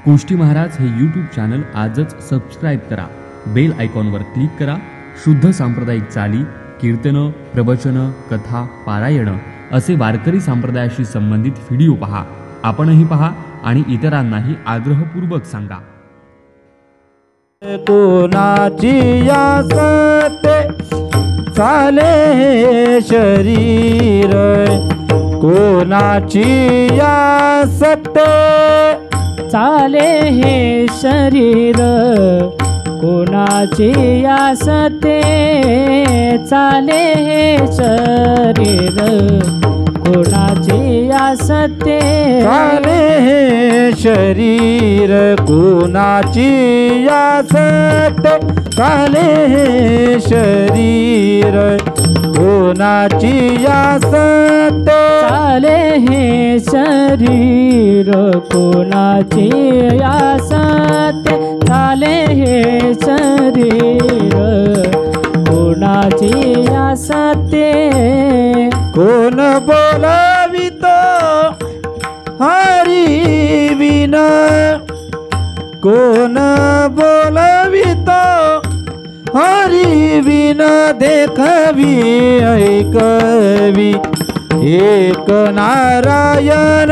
कोष्टी महाराज हे YouTube channel आजच subscribe करा, बेल आयकॉनवर क्लिक करा. शुद्ध सांप्रदायिक चाली, कीर्तनं, प्रवचनं, कथा, पारायणं असे वारकरी संप्रदायाशी संबंधित व्हिडिओ पहा. आपणही पहा आणि इतरांनाही आग्रहपूर्वक सांगा. कोणाची यासते चाले हे शरीर, कोणाची यासते चाले हे शरीर, कोणाची यासते चाले हे शरीर, कोणाची यासते चाले हे शरीर, कोणाची यासते चाले हे शरीर, कोणाची यासते चाले हे शरीर, कोणाची यासते चाले हे शरीर, कोणाची यासते. कोण बोलावितो हरी विन, कोण बोलावितो हरी विन, देखवी ऐकवी एक नारायण,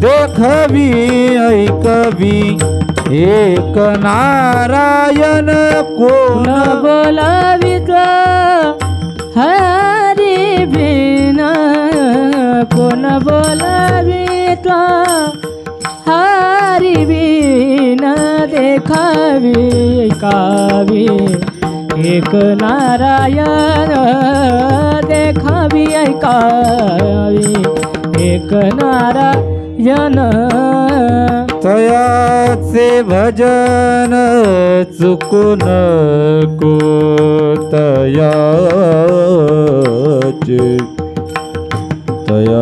देखवी ऐकवी एक नारायण. कोण बोलावित हरी बिन, कोण बोलावित हरी बिन, देखावी ऐकावी एक नारायण, देखावी ऐकावी एक नारायण. तयाचे भजन चुकू नको, तयाचे भजन,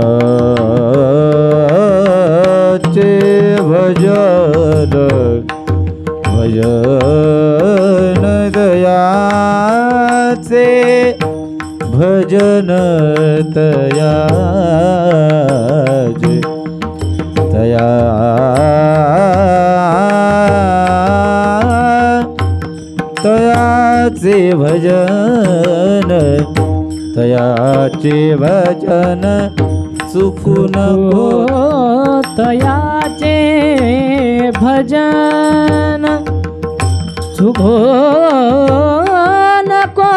भजन दयाचे भजन, तयाचे तयाचे भजन, तयाचे भजन चुकू नको, तयाचे भजन चुकू नको.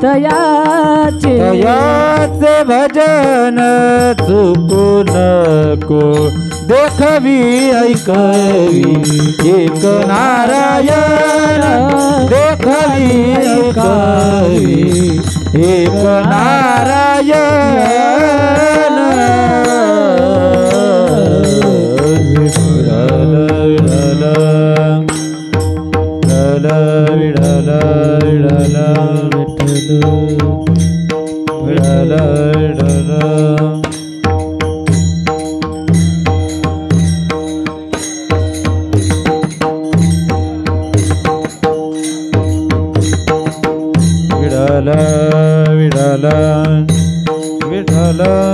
तयाचे भजन चुकू नको, देखवी ऐकवी एक नारायण, देखवी ऐकवी एक नारायण. विठ्ठल विठ्ठल विठ्ठल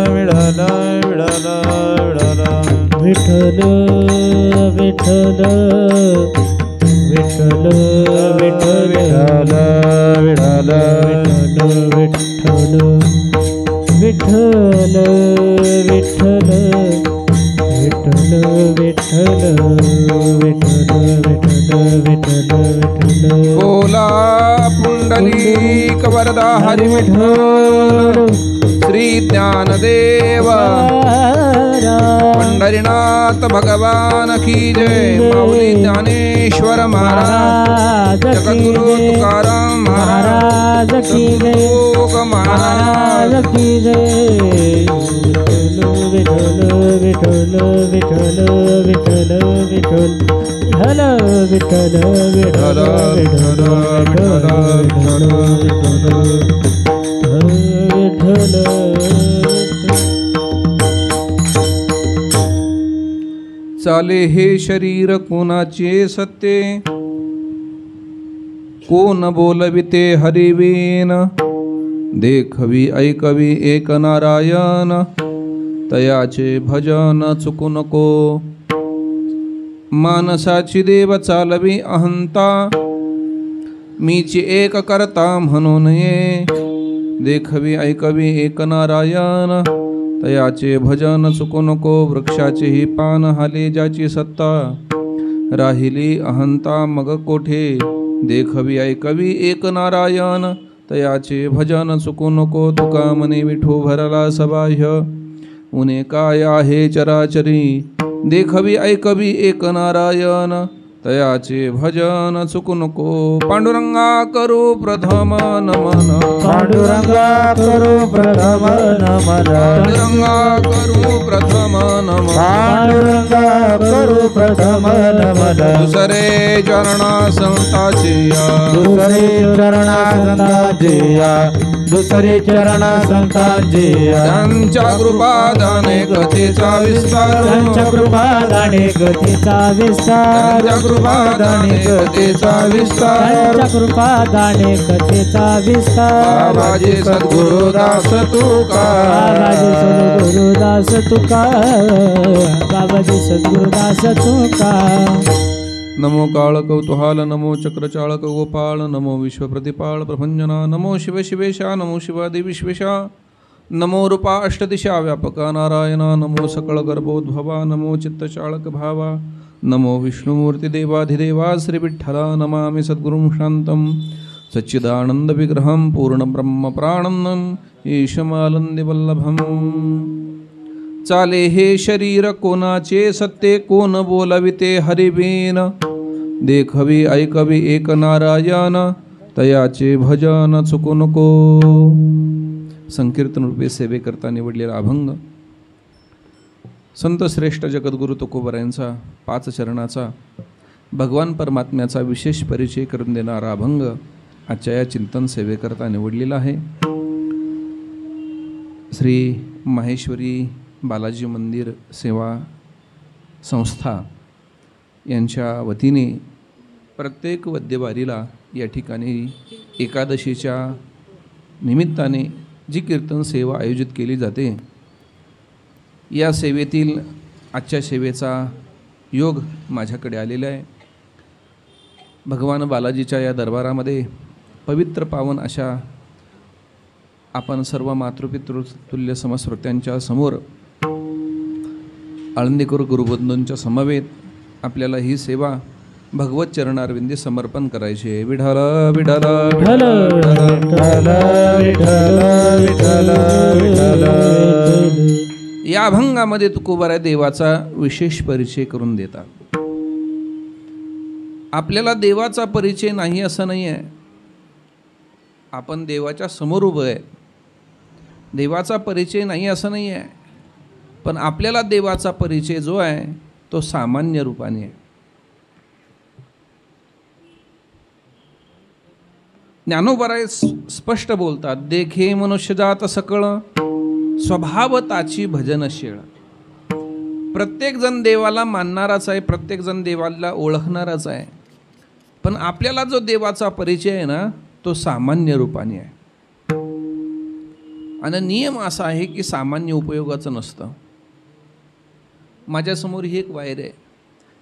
विठ्ठल विठ्ठल विठ्ठल. विठ्ठल विठ्ठल विठ्ठल विठ्ठल विठ्ठल विठ्ठल विठ्ठल विठ्ठल विठ्ठल विठ्ठल विठ्ठल विठ्ठल विठ्ठल विठ्ठल विठ्ठल विठ्ठल विठ्ठल विठ्ठल. बोला पुंडलिक वरदा हरी विठ्ठल, श्री ज्ञानदेव पंढरी हरिनाथ भगवान की जय. माऊली ज्ञानेश्वर महाराज, जगद्गुरु तुकाराम महाराज, सद्गुरु महाराज की जय. विठ्ठल विठ्ठल विठ्ठल विठ्ठल विठ्ठल विठ्ठल विठ्ठल विठ्ठल विठ्ठल. चाले हे शरीर कोणाचे सत्य, कोण बोलविते हरिवीन. देखवी ऐकवी एक नारायण, तयाचे भजन चुकू नको. मानसाची देव चालवी अहंता, मीची एक करता म्हणून ये. देखवी ऐकवी एक नारायण, तयाचे भजन चुकू नको. वृक्षाचेही पान हाले ज्याची सत्ता, राहिली अहंता मग कोठे. देखवी ऐकवी एक नारायण, तयाचे भजन चुकू नको. तुका मने विठू भरला सबाह्य, उने काय आहे चराचरी. देखवी ऐकवी एक नारायण, तयाचे भजन चुकू नको. पांडुरंगा करू प्रथम नमन, पांडुरंगा करू प्रथम नमन, पांडुरंगा करू प्रथम नमन. पांडुरंगा करू प्रथम नमन. दुसरे चरणा संताचे या, दुसरे चरणा संतांचे या, दुसरे चरणा संतांचे या. त्यांच्या कृपादाने कथेचा विस्तार, त्यांच्या कृपादाने गतीचा विस्तार, त्यांच्या कृपादाने कथेचा विस्तार. त्यांच्या कृपादाने कथेचा विस्तार. बाबाजी सद्गुरुदास तुका, बाबाजी सद्गुरुदास तुका, बाबाजी सद्गुरुदास तुका. नमो काळ कौतुहाल, नमो चक्रचाळक गोपाळ, नमो विश्वप्रतिपाळ प्रभंजना. नमो शिव शिवेशा, नमो शिवादि विश्वेशा. नमो रूपा अष्टदिशा व्यापका नारायणा. नमो सकळ गर्भोद्भवा, नमो चित्तचाळक भावा. नमो विष्णुमूर्ती देवाधिदेवा श्री विठ्ठला. नमामि सद्गुरुं शान्तं सच्चिदानंद विग्रहं पूर्णब्रह्म प्राणन्दं ईशमानन्दिवल्लभम्. चाले हे शरीर कोणाचे सत्य, कोण बोलविते हरिवीन. देखवी ऐकवी एक नारायण, तयाचे भजन चुकू नको. संकीर्तन रूपे सेवेकरता निवडलेला अभंग संत श्रेष्ठ जगद्गुरु तुकोबरायांचा 5 चरणाचा भगवान परमात्म्याचा विशेष परिचय करून देणारा अभंग आजच्या या चिंतन सेवेकरता निवडलेला आहे. श्री माहेश्वरी बालाजी मंदिर सेवा संस्था यांच्या वतीने प्रत्येक वद्यवारीला या ठिकाणी एकादशीच्या निमित्ताने जी कीर्तन सेवा आयोजित केली जाते, या सेवेतील आजच्या सेवेचा योग माझ्याकडे आलेला आहे. भगवान बालाजीच्या या दरबारामध्ये पवित्र पावन अशा आपण सर्व मातृपितृ तुल्य समश्रोत्यांच्या समोर आळंदीकर गुरुबंधूंच्या समवेत आपल्याला ही सेवा भगवत चरणारविंदी समर्पण करायची आहे. विठ्ठल विठ्ठल विठ्ठल विठ्ठल विठ्ठल विठ्ठल. या अभंगामध्ये तुकोबारा देवाचा विशेष परिचय करून देतात. आपल्याला देवाचा परिचय नाही असं नाही आहे. आपण देवाच्या समोर उभं आहे, देवाचा परिचय नाही असं नाही आहे. पण आपल्याला देवाचा परिचय जो आहे तो सामान्य रूपाने आहे. ज्ञानोबराय स्पष्ट बोलतात, देखे मनुष्यजात सकळ स्वभाव ताची भजनशीळ. प्रत्येकजण देवाला मानणाराच आहे, प्रत्येकजण देवाला ओळखणाराच आहे. पण आपल्याला जो देवाचा परिचय आहे ना तो सामान्य रूपाने आहे. आणि नियम असा आहे की सामान्य उपयोगाचं नसतं. माझ्यासमोर ही एक वायर आहे,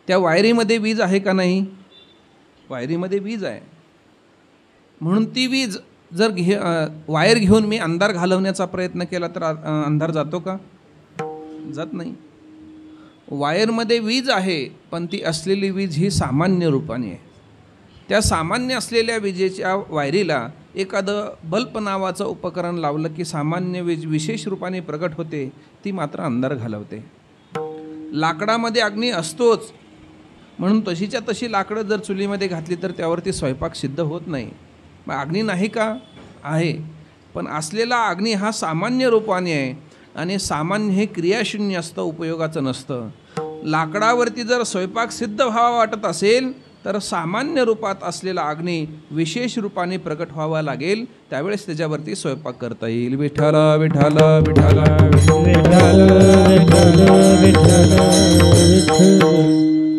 त्या वायरीमध्ये वीज आहे का नाही? वायरीमध्ये वीज आहे. म्हणून ती वीज जर वायर घेऊन मी अंधार घालवण्याचा प्रयत्न केला तर अंधार जातो का? जात नाही. वायरमध्ये वीज आहे, पण ती असलेली वीज ही सामान्य रूपाने आहे. त्या सामान्य असलेल्या विजेच्या वायरीला एखादं बल्ब नावाचं उपकरण लावलं की सामान्य वीज विशेष रूपाने प्रगट होते, ती मात्र अंधार घालवते. लाकडामध्ये अग्नी असतोच, म्हणून तशीच्या तशी लाकडं जर चुलीमध्ये घातली तर त्यावरती स्वयंपाक सिद्ध होत नाही. मग अग्नी नाही का? आहे, पण असलेला अग्नी हा सामान्य रूपाने आहे आणि सामान्य हे क्रियाशून्य असतं, उपयोगाचं नसतं. लाकडावरती जर स्वयंपाक सिद्ध व्हावा वाटत असेल तर सामान्य रूपात असलेला अग्नी विशेष रूपाने प्रकट व्हावा लागेल, त्यावेळेस त्याच्यावरती स्वयंपाक करता येईल. विठ्ठल विठ्ठल विठ्ठल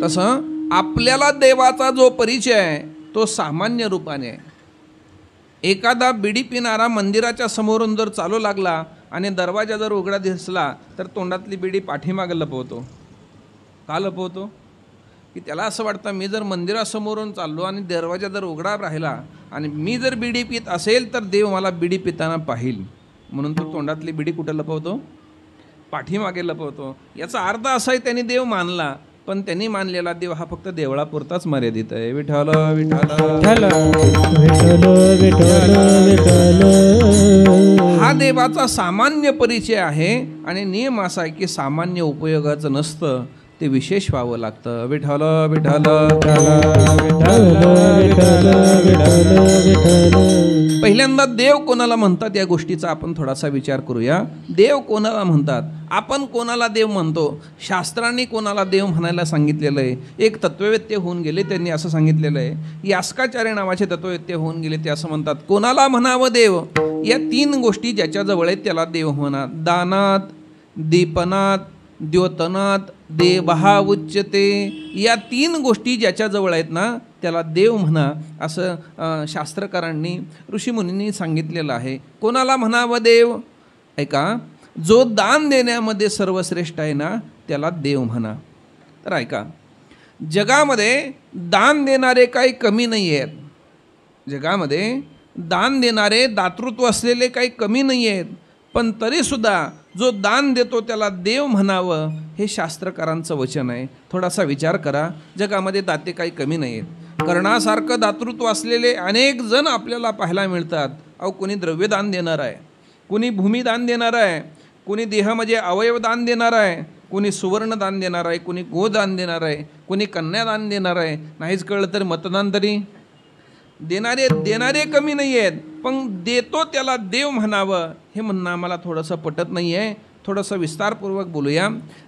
तसं आपल्याला देवाचा जो परिचय आहे तो सामान्य रूपाने आहे. एखादा बिडी पिणारा मंदिराच्या समोरून जर चालू लागला आणि दरवाजा जर उघडा दिसला तर तोंडातली बिडी पाठीमागं लपवतो. का लपवतो? की त्याला असं वाटतं मी जर मंदिरासमोरून चाललो आणि दरवाजा जर उघडा राहिला आणि मी जर बिडी पित असेल तर देव मला बिडी पिताना पाहिल, म्हणून तो तोंडातली बिडी कुठं लपवतो? पाठीमागे लपवतो. याचा अर्थ असा आहे त्यांनी देव मानला, पण त्यांनी मानलेला देव हा फक्त देवळापुरताच मर्यादित आहे. विठ्ठल विठ्ठल हा देवाचा सामान्य परिचय आहे आणि नियम असा आहे की सामान्य उपयोगाचं नसतं, ते विशेष व्हावं लागतं. विठ्ठल विठ्ठल पहिल्यांदा देव कोणाला म्हणतात या गोष्टीचा आपण थोडासा विचार करूया. देव कोणाला म्हणतात? आपण कोणाला देव म्हणतो? शास्त्रांनी कोणाला देव म्हणायला सांगितलेलं आहे? एक तत्ववेत्ते होऊन गेले, त्यांनी असं सांगितलेलं आहे. यास्काचार्य नावाचे तत्ववेत्ते होऊन गेले, ते असं म्हणतात कोणाला म्हणावं देव? या 3 गोष्टी ज्याच्याजवळ आहेत त्याला देव म्हणा. दानात, दीपनात, द्योतनात देवहा उच्यते. या 3 गोष्टी ज्याच्याजवळ आहेत ना त्याला देव म्हणा, असं शास्त्रकारांनी ऋषीमुनींनी सांगितलेलं आहे. कोणाला म्हणावं देव? ऐका, जो दान देण्यामध्ये सर्वश्रेष्ठ आहे ना त्याला देव म्हणा. तर ऐका, जगामध्ये दान देणारे काही कमी नाही आहेत. जगामध्ये दान देणारे, दातृत्व असलेले काही कमी नाही आहेत, पण तरीसुद्धा जो दान देतो त्याला देव म्हणावं हे शास्त्रकारांचं वचन आहे. थोडासा विचार करा, जगामध्ये दाते काही कमी नाही आहेत. कर्णासारखं दातृत्व असलेले अनेक जण आपल्याला पाहायला मिळतात. अहो, कोणी द्रव्यदान देणार आहे, कोणी भूमिदान देणार आहे, कोणी देह म्हणजे अवयवदान देणार आहे, कोणी सुवर्णदान देणार आहे, कोणी गोदान देणार आहे, कोणी कन्यादान देणार आहे, नाहीच कळलं तर मतदान तरी देणारे कमी नाही आहेत. पण देतो त्याला देव म्हणावं हे म्हणणं आम्हाला थोडंसं पटत नाही आहे. थोडंसं विस्तारपूर्वक बोलूया.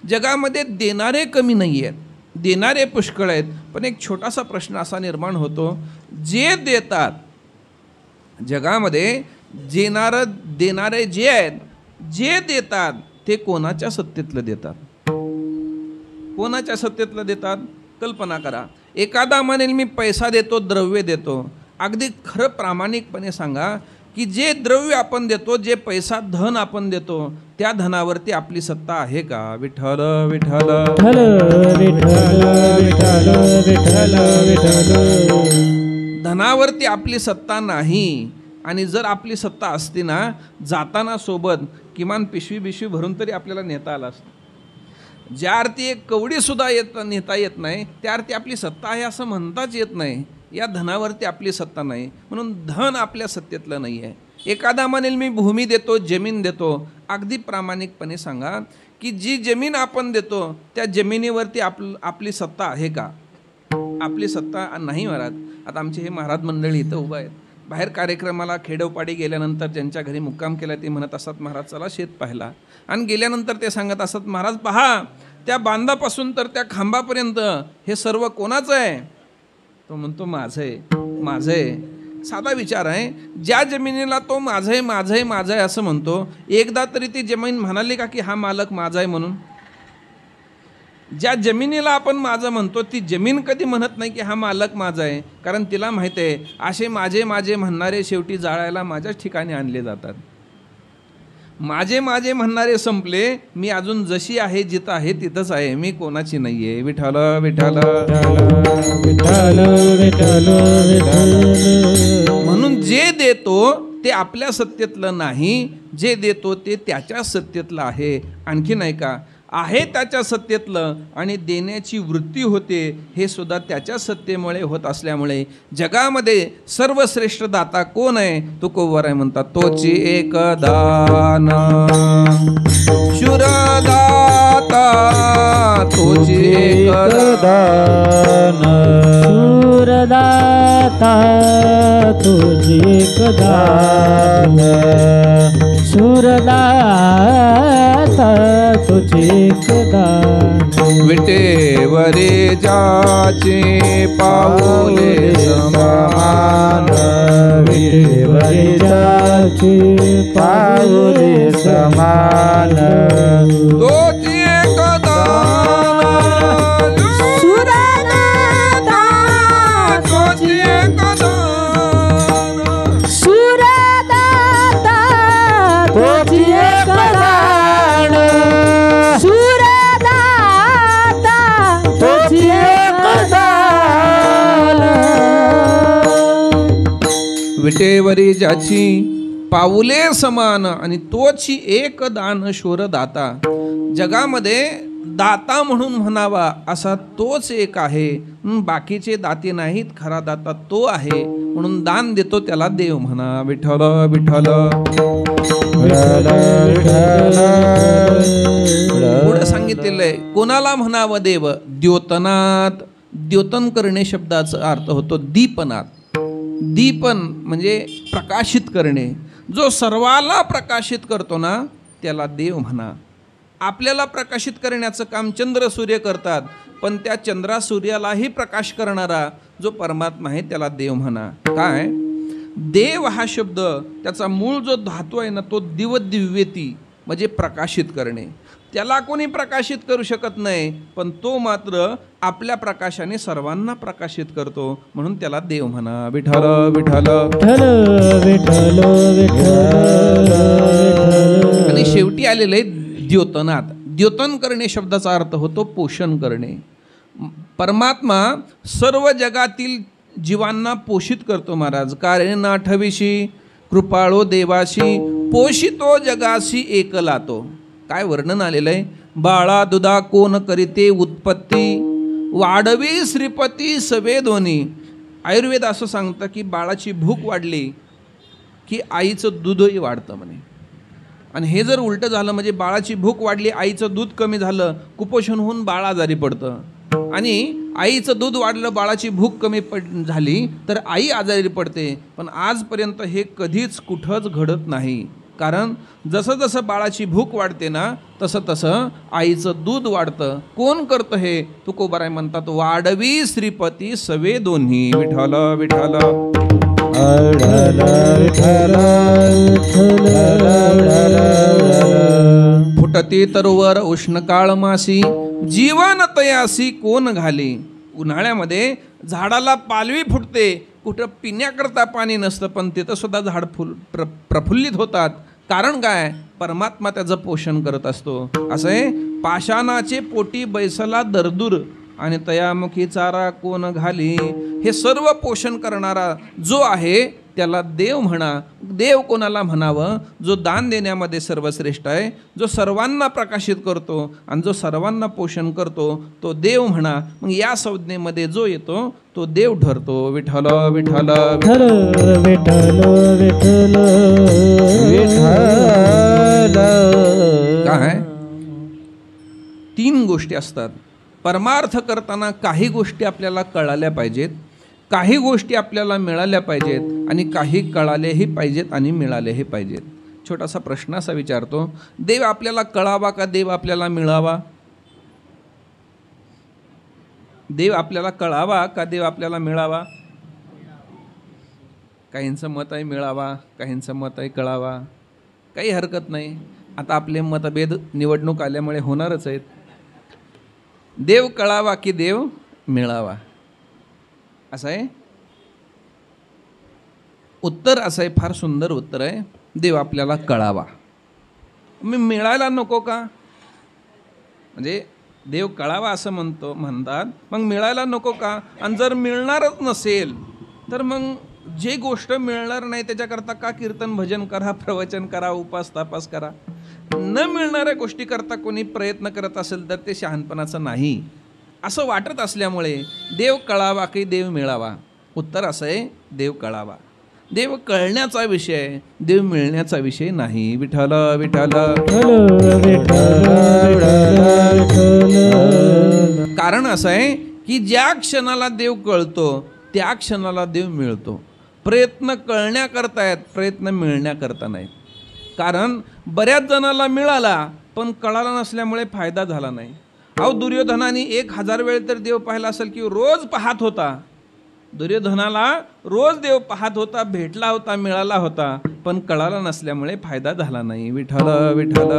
जगामध्ये देणारे कमी नाही आहेत, देणारे पुष्कळ आहेत, पण एक छोटासा प्रश्न असा निर्माण होतो, जे देतात जगामध्ये देणारे जे आहेत, जे देतात ते कोणाच्या सत्तेतलं देतात? कोणाच्या सत्तेतलं देतात? कल्पना करा. एखादा म्हणेल मी पैसा देतो, द्रव्य देतो. अगदी खरं प्रामाणिकपणे सांगा की जे द्रव्य आपण देतो, जे पैसा धन आपण देतो, त्या धनावरती आपली सत्ता आहे का? विठ्ठल विठ्ठल धनावरती आपली सत्ता नाही. आणि जर आपली सत्ता असती ना, जाताना सोबत किमान पिशवी भरून तरी आपल्याला नेता आला असतं. ज्या अर्थी एक कवडीसुद्धा नेता येत नाही, त्या अर्थी आपली सत्ता आहे असं म्हणताच येत नाही. या धनावरती आपली सत्ता नाही, म्हणून धन आपल्या सत्तेतलं नाही आहे. एखादा म्हणेल मी भूमी देतो, जमीन देतो. अगदी प्रामाणिकपणे सांगा की जी जमीन आपण देतो त्या जमिनीवरती आपली सत्ता आहे का? आपली सत्ता नाही महाराज. आता आमचे हे महाराज मंडळी इथं उभं आहेत. बाहेर कार्यक्रमाला खेडोपाडी गेल्यानंतर ज्यांच्या घरी मुक्काम केला ते म्हणत असतात महाराज चला शेत पाहिला, आणि गेल्यानंतर ते सांगत असतात महाराज पहा त्या बांधापासून तर त्या खांबापर्यंत हे सर्व कोणाचं आहे? तो म्हणतो माझं आहे. साधा विचार आहे. ज्या जमिनीला तो माझं आहे असं म्हणतो, एकदा तरी ती जमीन म्हणाली का की हा मालक माझा आहे म्हणून? ज्या जमिनीला आपण माझं म्हणतो ती जमीन कधी म्हणत नाही की हा मालक माझा आहे, कारण तिला माहीत आहे असे माझे म्हणणारे शेवटी जाळायला माझ्याच ठिकाणी आणले जातात. माझे म्हणणारे संपले, मी अजून जशी आहे जिथं आहे तिथंच आहे, मी कोणाची नाही आहे. विठ्ठल विठ्ठल म्हणून जे देतो ते आपल्या सत्तेतलं नाही, जे देतो ते त्याच्या सत्तेतलं आहे. आणखी नाही का आहे त्याच्या सत्तेतलं, आणि देण्याची वृत्ती होते हे सुद्धा त्याच्या सत्तेमुळे होत असल्यामुळे जगामध्ये सर्वश्रेष्ठ दाता कोण आहे? तुकोबर आहे म्हणतात. तोची एक दान शुरदाता तोची एक दान सूरदाता तुझी एक दान सूरदाता तुझी एक दान विटेवरी जाचे पाऊले समान विटेवरी जाचे पाऊले समान तोची एक दान सूरदाता तोची एक दान सूरदाता तुझी एक दान सूरदाता तुझी एक दान विटेवरी ज्याची पाऊले समान आणि तोची एक दान शूरदाता. जगामध्ये दाता म्हणून म्हणावा असा तोच एक आहे. बाकीचे दाते नाहीत, खरा दाता तो आहे. म्हणून दान देतो त्याला देव म्हणा. विठ्ठल विठ्ठल. पुढे सांगितलेलं आहे कोणाला म्हणावं देव. द्योतनात. द्योतन करणे शब्दाचा अर्थ होतो दीपनात. दीपन म्हणजे प्रकाशित करणे. जो सर्वाला प्रकाशित करतो ना त्याला देव म्हणा. आपल्याला प्रकाशित करण्याचं काम चंद्र सूर्य करतात, पण त्या चंद्रा सूर्यालाही प्रकाश करणारा जो परमात्मा आहे त्याला देव म्हणा. काय देव हा शब्द त्याचा मूळ जो धातू आहे ना तो दिव्यती म्हणजे प्रकाशित करणे. त्याला कोणी प्रकाशित करू शकत नाही, पण तो मात्र आपल्या प्रकाशाने सर्वांना प्रकाशित करतो, म्हणून त्याला देव म्हणा. विठ्ठल विठ्ठल. आणि शेवटी आलेलं आहे द्योतनात. द्योतन करणे शब्दाचा अर्थ होतो पोषण करणे. परमात्मा सर्व जगातील जीवांना पोषित करतो महाराज. कारण आठविशी कृपाळो देवाशी पोषितो जगाशी एकलातो. काय वर्णन आलेलं आहे. बाळा दुधा कोण करीते उत्पत्ती वाढवी श्रीपती सवे दोन्ही. आयुर्वेद असं सांगतं की बाळाची भूक वाढली की आईचं दूधही वाढतं म्हणे. आणि हे जर उलटं झालं म्हणजे बाळाची भूक वाढली आईचं दूध कमी झालं कुपोषण होऊन बाळ आजारी पडतं. आणि आईचं दूध वाढलं बाळाची भूक कमी झाली तर आई आजारी पडते. पण आजपर्यंत हे कधीच कुठंच घडत नाही. कारण जसं जसं बाळाची भूक वाढते ना तसं तसं आईचं दूध वाढतं. कोण करतं हे. तुकोबाराय म्हणतात वाढवी श्रीपती सवे दोन्ही. विठ्ठल विठ्ठल. फुटती तरुवर उष्ण काळ मासी जीवन तयासी कोण घाली. उन्हाळ्यामध्ये झाडाला पालवी फुटते, कुठं पिण्याकरता पाणी नसतं, पण तिथं सुद्धा झाड प्रफुल्लित होतात. कारण काय. परमात्मा त्याचं पोषण करत असतो. असं आहे पाषाणाचे पोटी बैसला दरदूर आणि तयामुखी चारा कोण घाली. हे सर्व पोषण करणारा जो आहे त्याला देव म्हणा. देव कोणाला म्हणावं. जो दान देण्यामध्ये सर्वश्रेष्ठ आहे, जो सर्वांना प्रकाशित करतो आणि जो सर्वांना पोषण करतो तो देव म्हणा. मग या संज्ञेमध्ये जो येतो तो देव ठरतो. विठ्ठल विठ्ठल विठ्ठल विठ्ठल काय. 3 गोष्टी असतात. परमार्थ करताना काही गोष्टी आपल्याला कळाल्या पाहिजेत, काही गोष्टी आपल्याला मिळाल्या पाहिजेत आणि काही कळालेही पाहिजेत आणि मिळालेही पाहिजेत. छोटासा प्रश्न असा विचारतो. देव आपल्याला कळावा का देव आपल्याला मिळावा. देव आपल्याला कळावा का देव आपल्याला मिळावा. काहींचं मत आहे मिळावा, काहींचं मत आहे कळावा. काही हरकत नाही. आता आपले मतभेद निवडणूक आल्यामुळे होणारच आहेत. देव कळावा की देव मिळावा. असं आहे उत्तर. असं आहे फार सुंदर उत्तर आहे. देव आपल्याला कळावा. मी मिळायला नको का. म्हणजे देव कळावा असं म्हणतात, मग मिळायला नको का. आणि जर मिळणारच नसेल तर मग जे गोष्ट मिळणार नाही त्याच्याकरता का कीर्तन भजन करा, प्रवचन करा, उपास तापास करा. न मिळणाऱ्या गोष्टी करता कोणी प्रयत्न करत असेल तर ते शहाणपणाचं नाही असं वाटत असल्यामुळे देव कळावा की देव मिळावा. उत्तर असं आहे देव कळावा. देव कळण्याचा विषय, देव मिळण्याचा विषय नाही. विठ्ठल विठ्ठल. विठ्ठल विठ्ठल कारण असं आहे की ज्या क्षणाला देव कळतो त्या क्षणाला देव मिळतो. प्रयत्न कळण्याकरता आहेत, प्रयत्न मिळण्याकरता नाही. कारण बऱ्याच जणाला मिळाला पण कळाला नसल्यामुळे फायदा झाला नाही. अहो, दुर्योधनाने 1000 वेळ तर देव पाहिला असेल की रोज पाहत होता. दुर्योधनाला रोज देव पाहत होता, भेटला होता, मिळाला होता, पण कळाला नसल्यामुळे फायदा झाला नाही. विठ्ठल विठ्ठल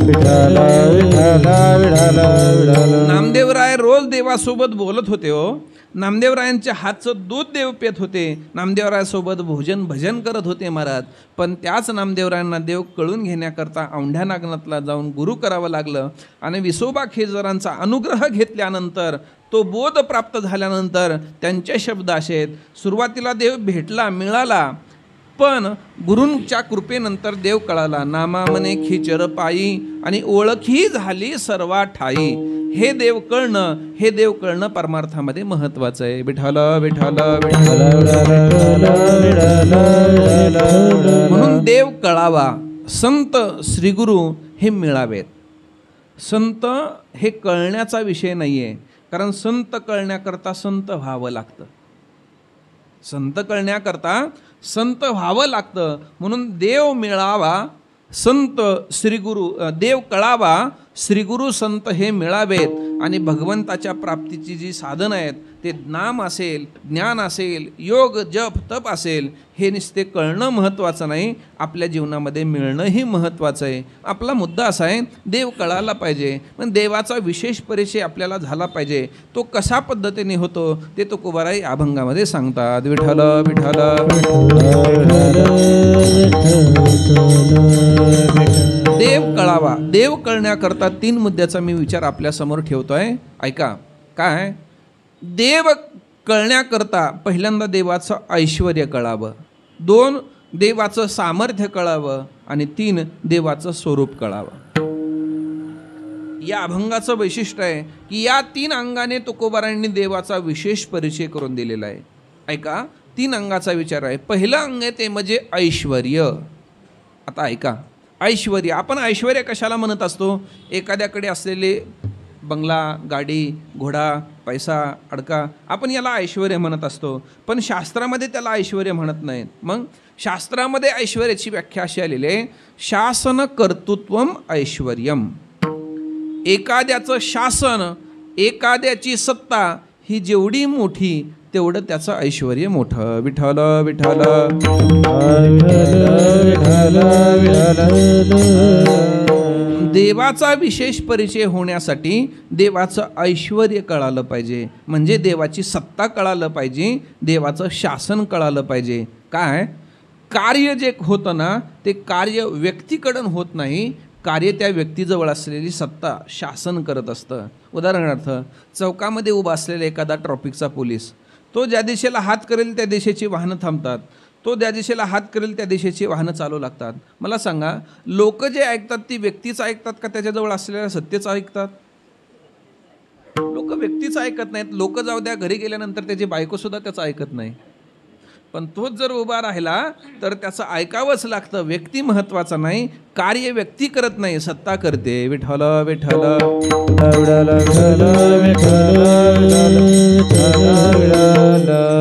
विठ्ठल विठ्ठल विठ्ठल विठ्ठल. नामदेवराय रोज देवासोबत बोलत होते हो. नामदेवरायांच्या हातचं दूध देव पित होते. नामदेवरायासोबत भोजन भजन करत होते महाराज. पण त्याच नामदेवरायांना देव कळून घेण्याकरता औंढ्या नागनाथला जाऊन गुरु करावं लागलं. आणि विसोबा खेजरांचा अनुग्रह घेतल्यानंतर, तो बोध प्राप्त झाल्यानंतर त्यांचे शब्द असे आहेत, सुरुवातीला देव भेटला, मिळाला, पण गुरूंच्या कृपेनंतर देव कळाला. नामा मने खिचर पायी आणि ओळखी झाली सर्वा ठाई. हे देव कळणं परमार्थामध्ये महत्वाचं आहे. विठ्ठल विठ्ठल विठ्ठल. म्हणून देव कळावा, संत श्रीगुरु हे मिळावेत. संत हे कळण्याचा विषय नाही आहे, कारण संत कळण्याकरता संत व्हावं लागतं. संत कळण्याकरता संत व्हावं लागतं. म्हणून देव मिळावा, संत श्रीगुरु, देव कळावा, श्रीगुरु संत हे मिळावेत. आणि भगवंताच्या प्राप्तीची जी साधनं आहेत, ते नाम असेल, ज्ञान असेल, योग जप तप असेल, हे नुसते कळणं महत्त्वाचं नाही, आपल्या जीवनामध्ये मिळणंही महत्त्वाचं आहे. आपला मुद्दा असा आहे, देव कळायला पाहिजे, पण देवाचा विशेष परिचय आपल्याला झाला पाहिजे. तो कशा पद्धतीने होतो ते तुकोबाराय अभंगामध्ये सांगतात. विठ्ठल विठ्ठल. देव कळावा. देव कळण्याकरता 3 मुद्द्याचा मी विचार आपल्या समोर ठेवतोय. ऐका. काय? देव कळण्याकरता पहिल्यांदा देवाचं ऐश्वर्य कळावं, 2 देवाचं सामर्थ्य कळावं, आणि 3 देवाचं स्वरूप कळावं. या अभंगाचं वैशिष्ट्य आहे की या 3 अंगाने तुकोबारायांनी देवाचा विशेष परिचय करून दिलेला आहे. ऐका, 3 अंगाचा विचार आहे. पहिलं अंग आहे ते म्हणजे ऐश्वर्य. आता ऐका, ऐश्वर्य. आपण ऐश्वर्य कशाला म्हणत असतो? एखाद्याकडे असलेले बंगला, गाडी, घोडा, पैसा, अडका, आपण याला ऐश्वर्य म्हणत असतो. पण शास्त्रामध्ये त्याला ऐश्वर्य म्हणत नाहीत. मग शास्त्रामध्ये ऐश्वर्याची व्याख्या अशी आलेली आहे, शासन कर्तृत्वम ऐश्वर्यम. एखाद्याचं शासन, एखाद्याची सत्ता ही जेवढी मोठी तेवढं त्याचं ऐश्वर्य मोठं. विठ्ठल विठ्ठल. देवाचा विशेष परिचय होण्यासाठी देवाचं ऐश्वर्य कळालं पाहिजे, म्हणजे देवाची सत्ता कळालं पाहिजे, देवाचं शासन कळालं पाहिजे. काय? कार्य जे होतं ना, ते कार्य व्यक्तीकडून होत नाही, कार्य त्या व्यक्तीजवळ असलेली सत्ता, शासन करत असतं. उदाहरणार्थ, चौकामध्ये उभा असलेला एखादा ट्रॅफिकचा पोलीस, तो ज्या दिशेला हात करेल त्या दिशेची वाहनं थांबतात, तो ज्या दिशेला हात करेल त्या दिशेची वाहनं चालू लागतात. मला सांगा, लोक जे ऐकतात ती व्यक्तीचं ऐकतात का त्याच्याजवळ असलेल्या सत्तेचं ऐकतात? लोक व्यक्तीचं ऐकत नाहीत. लोक जाऊ द्या, घरी गेल्यानंतर त्याची बायकोसुद्धा त्याचं ऐकत नाही. पण तोच जर उभा राहिला तर त्याचं ऐकावंच लागतं. व्यक्ती महत्त्वाचा नाही, कार्य व्यक्ती करत नाही, सत्ता करते. विठ्ठल विठ्ठल.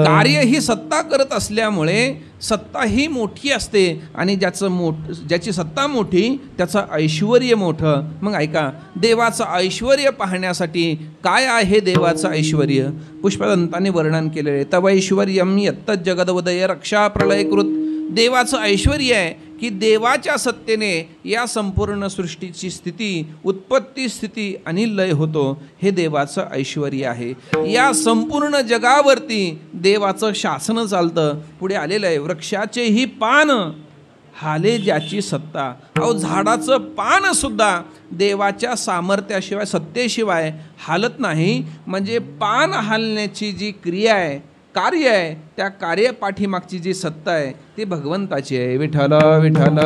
कार्य ही सत्ता करत असल्यामुळे सत्ता ही मोठी असते, आणि ज्याची सत्ता मोठी त्याचं ऐश्वर्य मोठं. मग ऐका, देवाचं ऐश्वर्य पाहण्यासाठी काय आहे देवाचं ऐश्वर्य? पुष्पदंताने वर्णन केलेले, तव ऐश्वर्यम यत्त जगदवदय रक्षा प्रलयकृत. देवाचं ऐश्वर्य आहे की देवाच्या सत्तेने या संपूर्ण सृष्टीची स्थिती, उत्पत्ती, स्थिती आणि लय होतो. हे देवाचं ऐश्वर्य आहे. या संपूर्ण जगावरती देवाचं शासन चालतं. पुढे आलेलं आहे, वृक्षाचेही पान हाले ज्याची सत्ता. अहो, झाडाचं पान सुद्धा देवाच्या सामर्थ्याशिवाय, सत्तेशिवाय हालत नाही. म्हणजे पान हालण्याची जी क्रिया आहे, कार्य आहे, त्या कार्य पाठीमागची जी सत्ता आहे ती भगवंताची आहे. विठ्ठल विठ्ठल.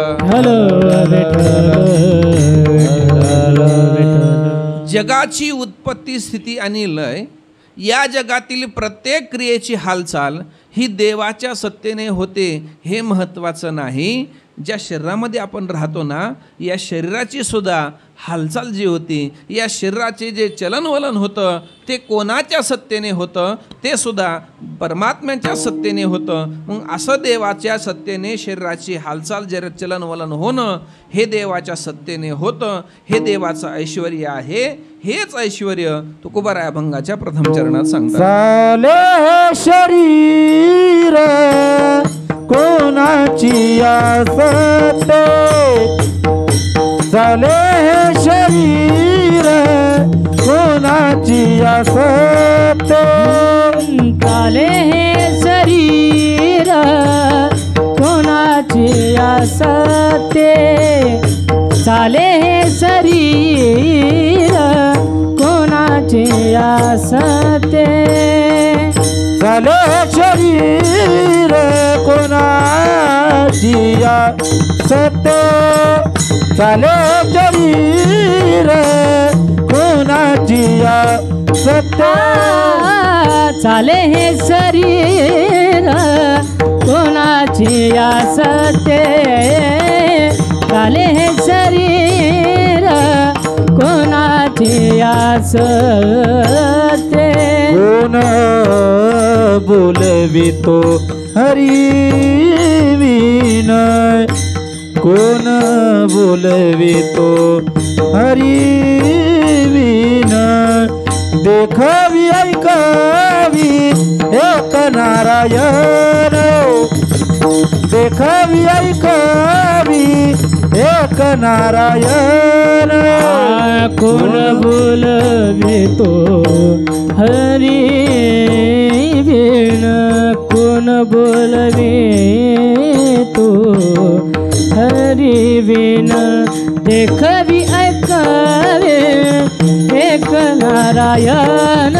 जगाची उत्पत्ती, स्थिती आणि लय, या जगातील प्रत्येक क्रियेची हालचाल ही देवाच्या सत्तेने होते हे महत्त्वाचं नाही. ज्या शरीरामध्ये आपण राहतो ना, या शरीराची सुद्धा हालचाल जी होती, या शरीराचे जे चलनवलन होतं ते कोणाच्या सत्तेने होतं, ते सुद्धा परमात्म्याच्या सत्तेने होतं. मग असं देवाच्या सत्तेने शरीराची हालचाल जे चलनवलन होणं हे देवाच्या सत्तेने होतं. हे देवाचं ऐश्वर्य आहे. हेच ऐश्वर्य तुकोबाराय अभंगाच्या प्रथम चरणात सांगतात. चाले शरीर कोणाची असते, चाले शरीर कोणाची असते, चाले हे शरीर कोणाची असते, चाले हे शरीर कोणाची असते, चाले शरीर कोणाची असते, चाले शरीर कोणाची असते, चाले हे शरीर कोणाची असते, चाले हे शरीर कोणाची असते. कोण बोलवितो हरी विनय, कोण बोलवितो हरी विनय, देखावी ऐकावी एक नारायण, देखावी ऐकावी एक नारायण. कोण बोलवितो हरी विण, कोण बोलवितो हरी विण, देखवी ऐकावे एक नारायण,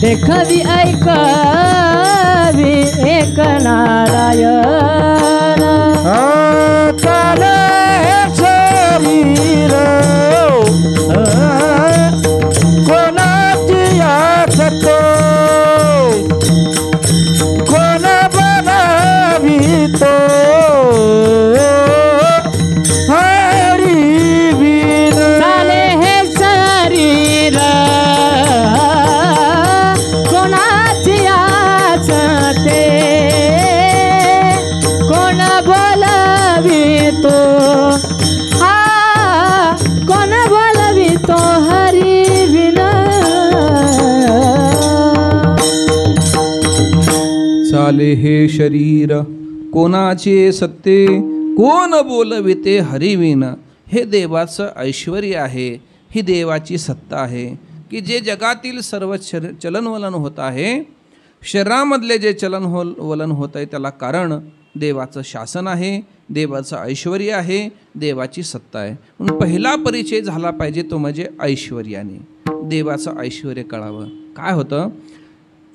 देखवी ऐकावे एक नारायण. चाले शरीर कोणाची असते, कोण बोलावितो हरी विन. चाले हे शरीर कोणाची असते, कोण बोलवितो, कोण बोलवितो हरी विन. चाले हे शरीर कोणाचे सत्ते, कोण बोलविते हरिविन. हे देवाचं ऐश्वर्य आहे. ही देवाची सत्ता आहे की जे जगातील सर्व चलनवलन होत आहे, शरीरामधले जे चलनवलन होत आहे त्याला कारण देवाचं शासन आहे, देवाचं ऐश्वर्य आहे, देवाची सत्ता आहे. म्हणून पहिला परिचय झाला पाहिजे तो म्हणजे ऐश्वर्याने. देवाचं ऐश्वर्य कळावं. काय होतं,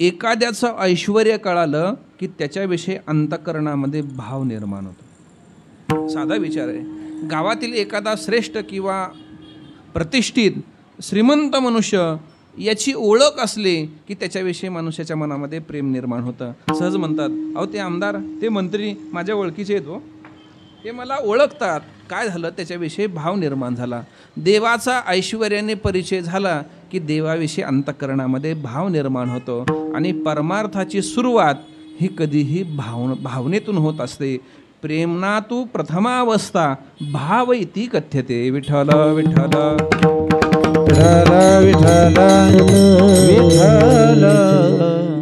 एखाद्याचं ऐश्वर्य कळालं की त्याच्याविषयी अंतःकरणामध्ये भाव निर्माण होतो. साधा विचार आहे, गावातील एखादा श्रेष्ठ किंवा प्रतिष्ठित श्रीमंत मनुष्य याची ओळख असली की त्याच्याविषयी मनुष्याच्या मनामध्ये प्रेम निर्माण होतं. सहज म्हणतात, अहो ते आमदार, ते मंत्री माझ्या ओळखीचे आहेत, ते मला ओळखतात. काय झालं, त्याच्याविषयी भाव निर्माण झाला. देवाचा ऐश्वर्याने परिचय झाला की देवाविषयी अंतःकरणामध्ये भाव निर्माण होतो. आणि परमार्थाची सुरुवात ही कधीही भावनेतून होत असते. प्रेमना तू प्रथमावस्था भाव इति कथ्यते. विठ्ठल विठ्ठल विठ्ठल विठ्ठल विठ्ठल.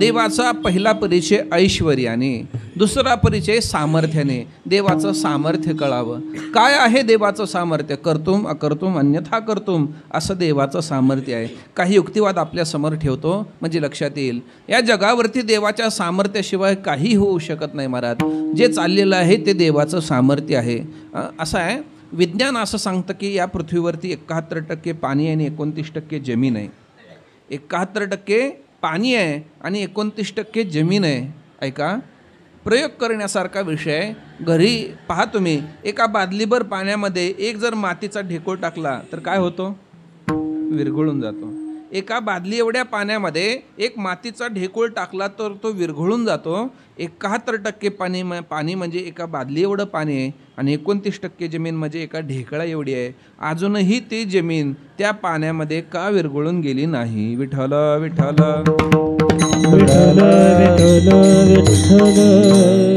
देवाचा पहिला परिचय ऐश्वर्याने, दुसरा परिचय सामर्थ्याने. देवाचं सामर्थ्य कळावं. काय आहे देवाचं सामर्थ्य? कर्तुम अकर्तुम अन्यथा कर्तुम असं देवाचं सामर्थ्य आहे. काही युक्तिवाद आपल्या समोर ठेवतो म्हणजे लक्षात येईल, या जगावरती देवाच्या सामर्थ्याशिवाय काही होऊ शकत नाही महाराज. जे चाललेलं आहे ते देवाचं सामर्थ्य आहे. असं आहे, विज्ञान असं सांगतं की या पृथ्वीवरती 71% पाणी आहे आणि 29% जमीन आहे. 71% पाणी आहे आणि 29% जमीन आहे. ऐका, प्रयोग करण्यासारखा विषय. घरी पहा तुम्ही, एका बादलीभर पाण्यामध्ये एक जर मातीचा ढेकूळ टाकला तर काय होतो? विरघळून जातो. एका बादली एवढ्या पाण्यामध्ये एक मातीचा ढेकूळ टाकला तर तो विरघळून जातो. 71% पाणी म्हणजे एका बादली एवढं पाणी आहे आणि 29% जमीन म्हणजे एका ढेकळा एवढी आहे. अजूनही ती जमीन त्या पाण्यामध्ये का विरघळून गेली नाही? विठ्ठल विठ्ठल.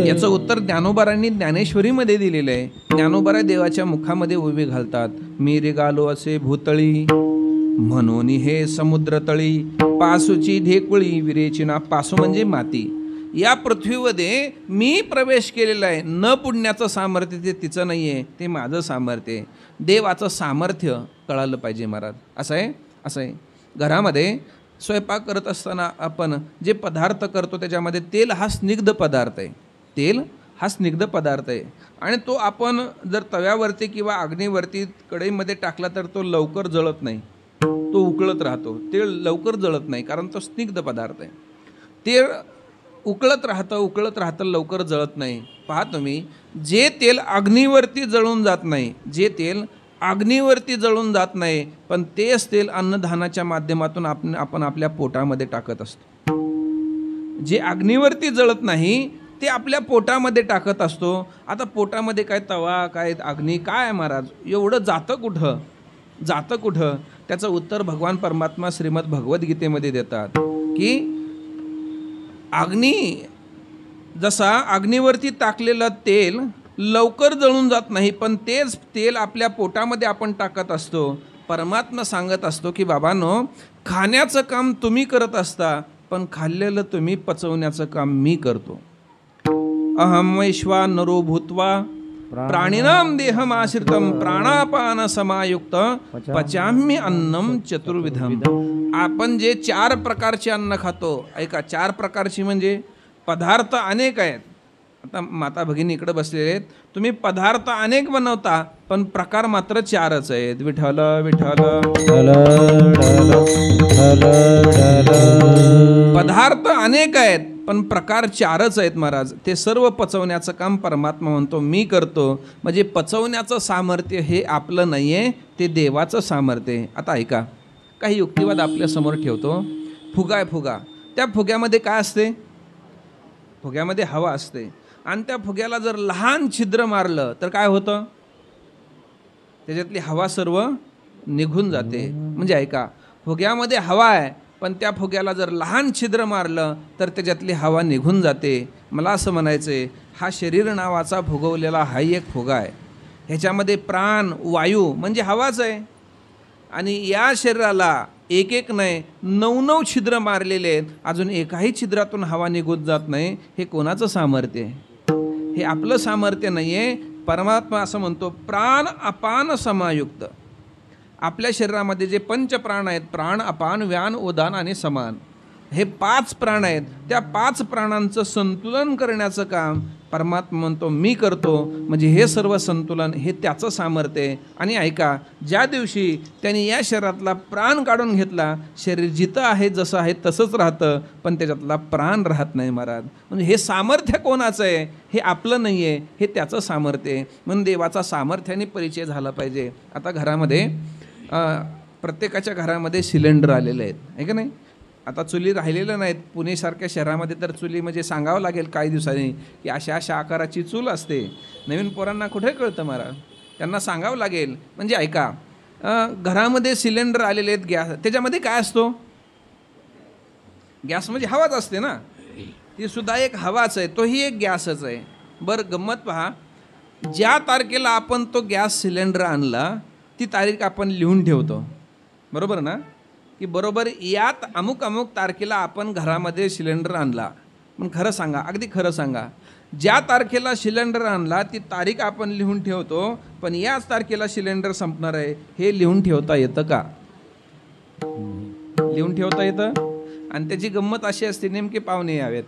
याचं उत्तर ज्ञानोबारांनी ज्ञानेश्वरीमध्ये दिलेलं आहे. ज्ञानोबारा देवाच्या मुखामध्ये उभी घालतात. मी रेगालो असे भूतळी म्हणून हे समुद्रतळी, पासूची ढेकुळी विरेची ना. पासू म्हणजे माती. या पृथ्वीमध्ये मी प्रवेश केलेला आहे. न पुण्याचं सामर्थ्य ते तिचं नाही आहे, ते माझं सामर्थ्य आहे. देवाचं सामर्थ्य कळालं पाहिजे महाराज. असं आहे. घरामध्ये स्वयंपाक करत असताना आपण जे पदार्थ करतो त्याच्यामध्ये तेल हा स्निग्ध पदार्थ आहे. तेल हा स्निग्ध पदार्थ आहे आणि तो आपण जर तव्यावरती किंवा अग्नीवरती कढईमध्ये टाकला तर तो लवकर जळत नाही, तो उकळत राहतो. तेल लवकर जळत नाही कारण तो स्निग्ध पदार्थ आहे. तेल उकळत राहतं लवकर जळत नाही. पहा तुम्ही, जे तेल अग्नीवरती जळून जात नाही पण तेच तेल अन्नधानाच्या माध्यमातून आपण आपल्या पोटामध्ये टाकत असतो. जे अग्नीवरती जळत नाही ते आपल्या पोटामध्ये टाकत असतो. आता पोटामध्ये काय तवा, काय अग्नी, काय महाराज? एवढं जातं कुठं? त्याचं उत्तर भगवान परमात्मा श्रीमद भगवद्गीतेमध्ये देतात की जसा अग्नीवरती टाकलेलं तेल लवकर जळून जात नाही पण तेच तेल आपल्या पोटामध्ये आपण टाकत असतो. परमात्मा सांगत असतो की बाबांनो, खाण्याचं काम तुम्ही करत असता पण खाल्लेलं तुम्ही पचवण्याचं काम मी करतो. अहम वैश्वानरो भूत्वा प्राणिनाम देहमाश्रितम प्राणापान समायुक्त पचाम्य अन्नम चतुर्विधम. आपण जे 4 प्रकारचे अन्न खातो, ऐका, 4 प्रकारची म्हणजे पदार्थ अनेक आहेत. आता माता भगिनी इकडे बसलेले आहेत. तुम्ही पदार्थ अनेक बनवता पण प्रकार मात्र 4च आहेत. विठ्ठल विठ्ठल. पदार्थ अनेक आहेत पण प्रकार 4च आहेत महाराज. ते सर्व पचवण्याचं काम परमात्मा म्हणतो मी करतो. म्हणजे पचवण्याचं सामर्थ्य हे आपलं नाही आहे, ते देवाचं सामर्थ्य आहे. आता ऐका, काही युक्तिवाद आपल्या समोर ठेवतो. फुगा आहे, फुगा. त्या फुग्यामध्ये काय असते? फुग्यामध्ये हवा असते आणि त्या फुग्याला जर लहान छिद्र मारलं तर काय होतं? त्याच्यातली हवा सर्व निघून जाते. म्हणजे ऐका, फुग्यामध्ये हवा आहे पण त्या फुग्याला जर लहान छिद्र मारलं तर त्याच्यातली हवा निघून जाते. मला असं म्हणायचं आहे, हा शरीर नावाचा फुगवलेला हा एक फुगा आहे. ह्याच्यामध्ये प्राण, वायू म्हणजे हवाच आहे आणि या शरीराला एक नाही 9 छिद्र मारलेले आहेत. अजून एकाही छिद्रातून हवा निघून जात नाही. हे कोणाचं सामर्थ्य आहे? हे आपलं सामर्थ्य नाही आहे. परमात्मा असं म्हणतो प्राण अपान समायुक्त. आपल्या शरीरामध्ये जे 5 प्राण आहेत, प्राण, अपान, व्यान, उदान आणि समान, हे 5 प्राण आहेत. त्या 5 प्राणांचं संतुलन करण्याचं काम परमात्मा म्हणतो मी करतो. म्हणजे हे सर्व संतुलन हे त्याचं सामर्थ्य आहे. आणि ऐका, ज्या दिवशी त्यांनी या शरीरातला प्राण काढून घेतला, शरीर जिथं आहे जसं आहे तसंच राहतं पण त्याच्यातला प्राण राहत नाही महाराज. म्हणजे हे सामर्थ्य कोणाचं आहे? हे आपलं नाही आहे, हे त्याचं सामर्थ्य आहे. म्हणून देवाचा सामर्थ्याने परिचय झाला पाहिजे. आता घरामध्ये प्रत्येकाच्या घरामध्ये सिलेंडर आलेले आहेत, आहे का नाही? आता चुली राहिलेल्या नाहीत. पुणेसारख्या शहरामध्ये तर चुली म्हणजे सांगावं लागेल काही दिवसांनी की अशा आकाराची चूल असते. नवीन पोरांना कुठे कळतं महाराज? त्यांना सांगावं लागेल. म्हणजे ऐका, घरामध्ये सिलेंडर आलेले आहेत. गॅस, त्याच्यामध्ये काय असतो? गॅस म्हणजे हवाच असते ना, ती सुद्धा एक हवाच आहे, तोही एक गॅसच आहे. बरं, गंमत पहा, ज्या तारखेला आपण तो गॅस सिलेंडर आणला ती तारीख आपण लिहून ठेवतो, बरोबर ना? की बरोबर यात अमुक तारखेला आपण घरामध्ये सिलेंडर आणला. पण खरं सांगा, अगदी खरं सांगा, ज्या तारखेला सिलेंडर आणला ती तारीख आपण लिहून ठेवतो पण याच तारखेला सिलेंडर संपणार आहे हे लिहून ठेवता येतं का? लिहून ठेवता येतं. आणि त्याची गंमत अशी असते, नेमके पाहुणे यावेत,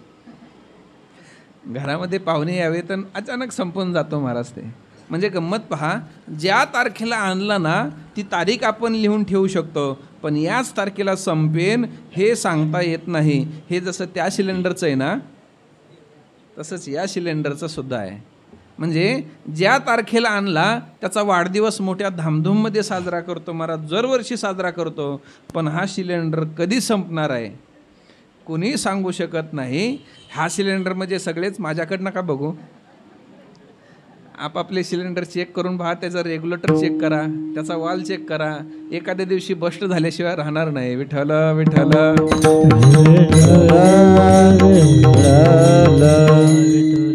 घरामध्ये पाहुणे यावेत आणि अचानक संपून जातो महाराज ते. म्हणजे गंमत पहा, ज्या तारखेला आणला ना ती तारीख आपण लिहून ठेवू शकतो पण याच तारखेला संपेन हे सांगता येत नाही. हे जसं त्या सिलेंडरचं आहे ना तसंच या सिलेंडरचं सुद्धा आहे. म्हणजे ज्या तारखेला आणला त्याचा वाढदिवस मोठ्या धामधूममध्ये साजरा करतो महाराज, दरवर्षी साजरा करतो. पण हा सिलेंडर कधी संपणार आहे कोणी सांगू शकत नाही. हा सिलेंडर म्हणजे सगळेच माझ्याकडनं का बघू, आपापले सिलेंडर चेक करून पहा, त्याचा रेग्युलेटर चेक करा, त्याचा वाल चेक करा. एखाद्या दिवशी बस्ट झाल्याशिवाय राहणार नाही. विठ्ठल विठ्ठल.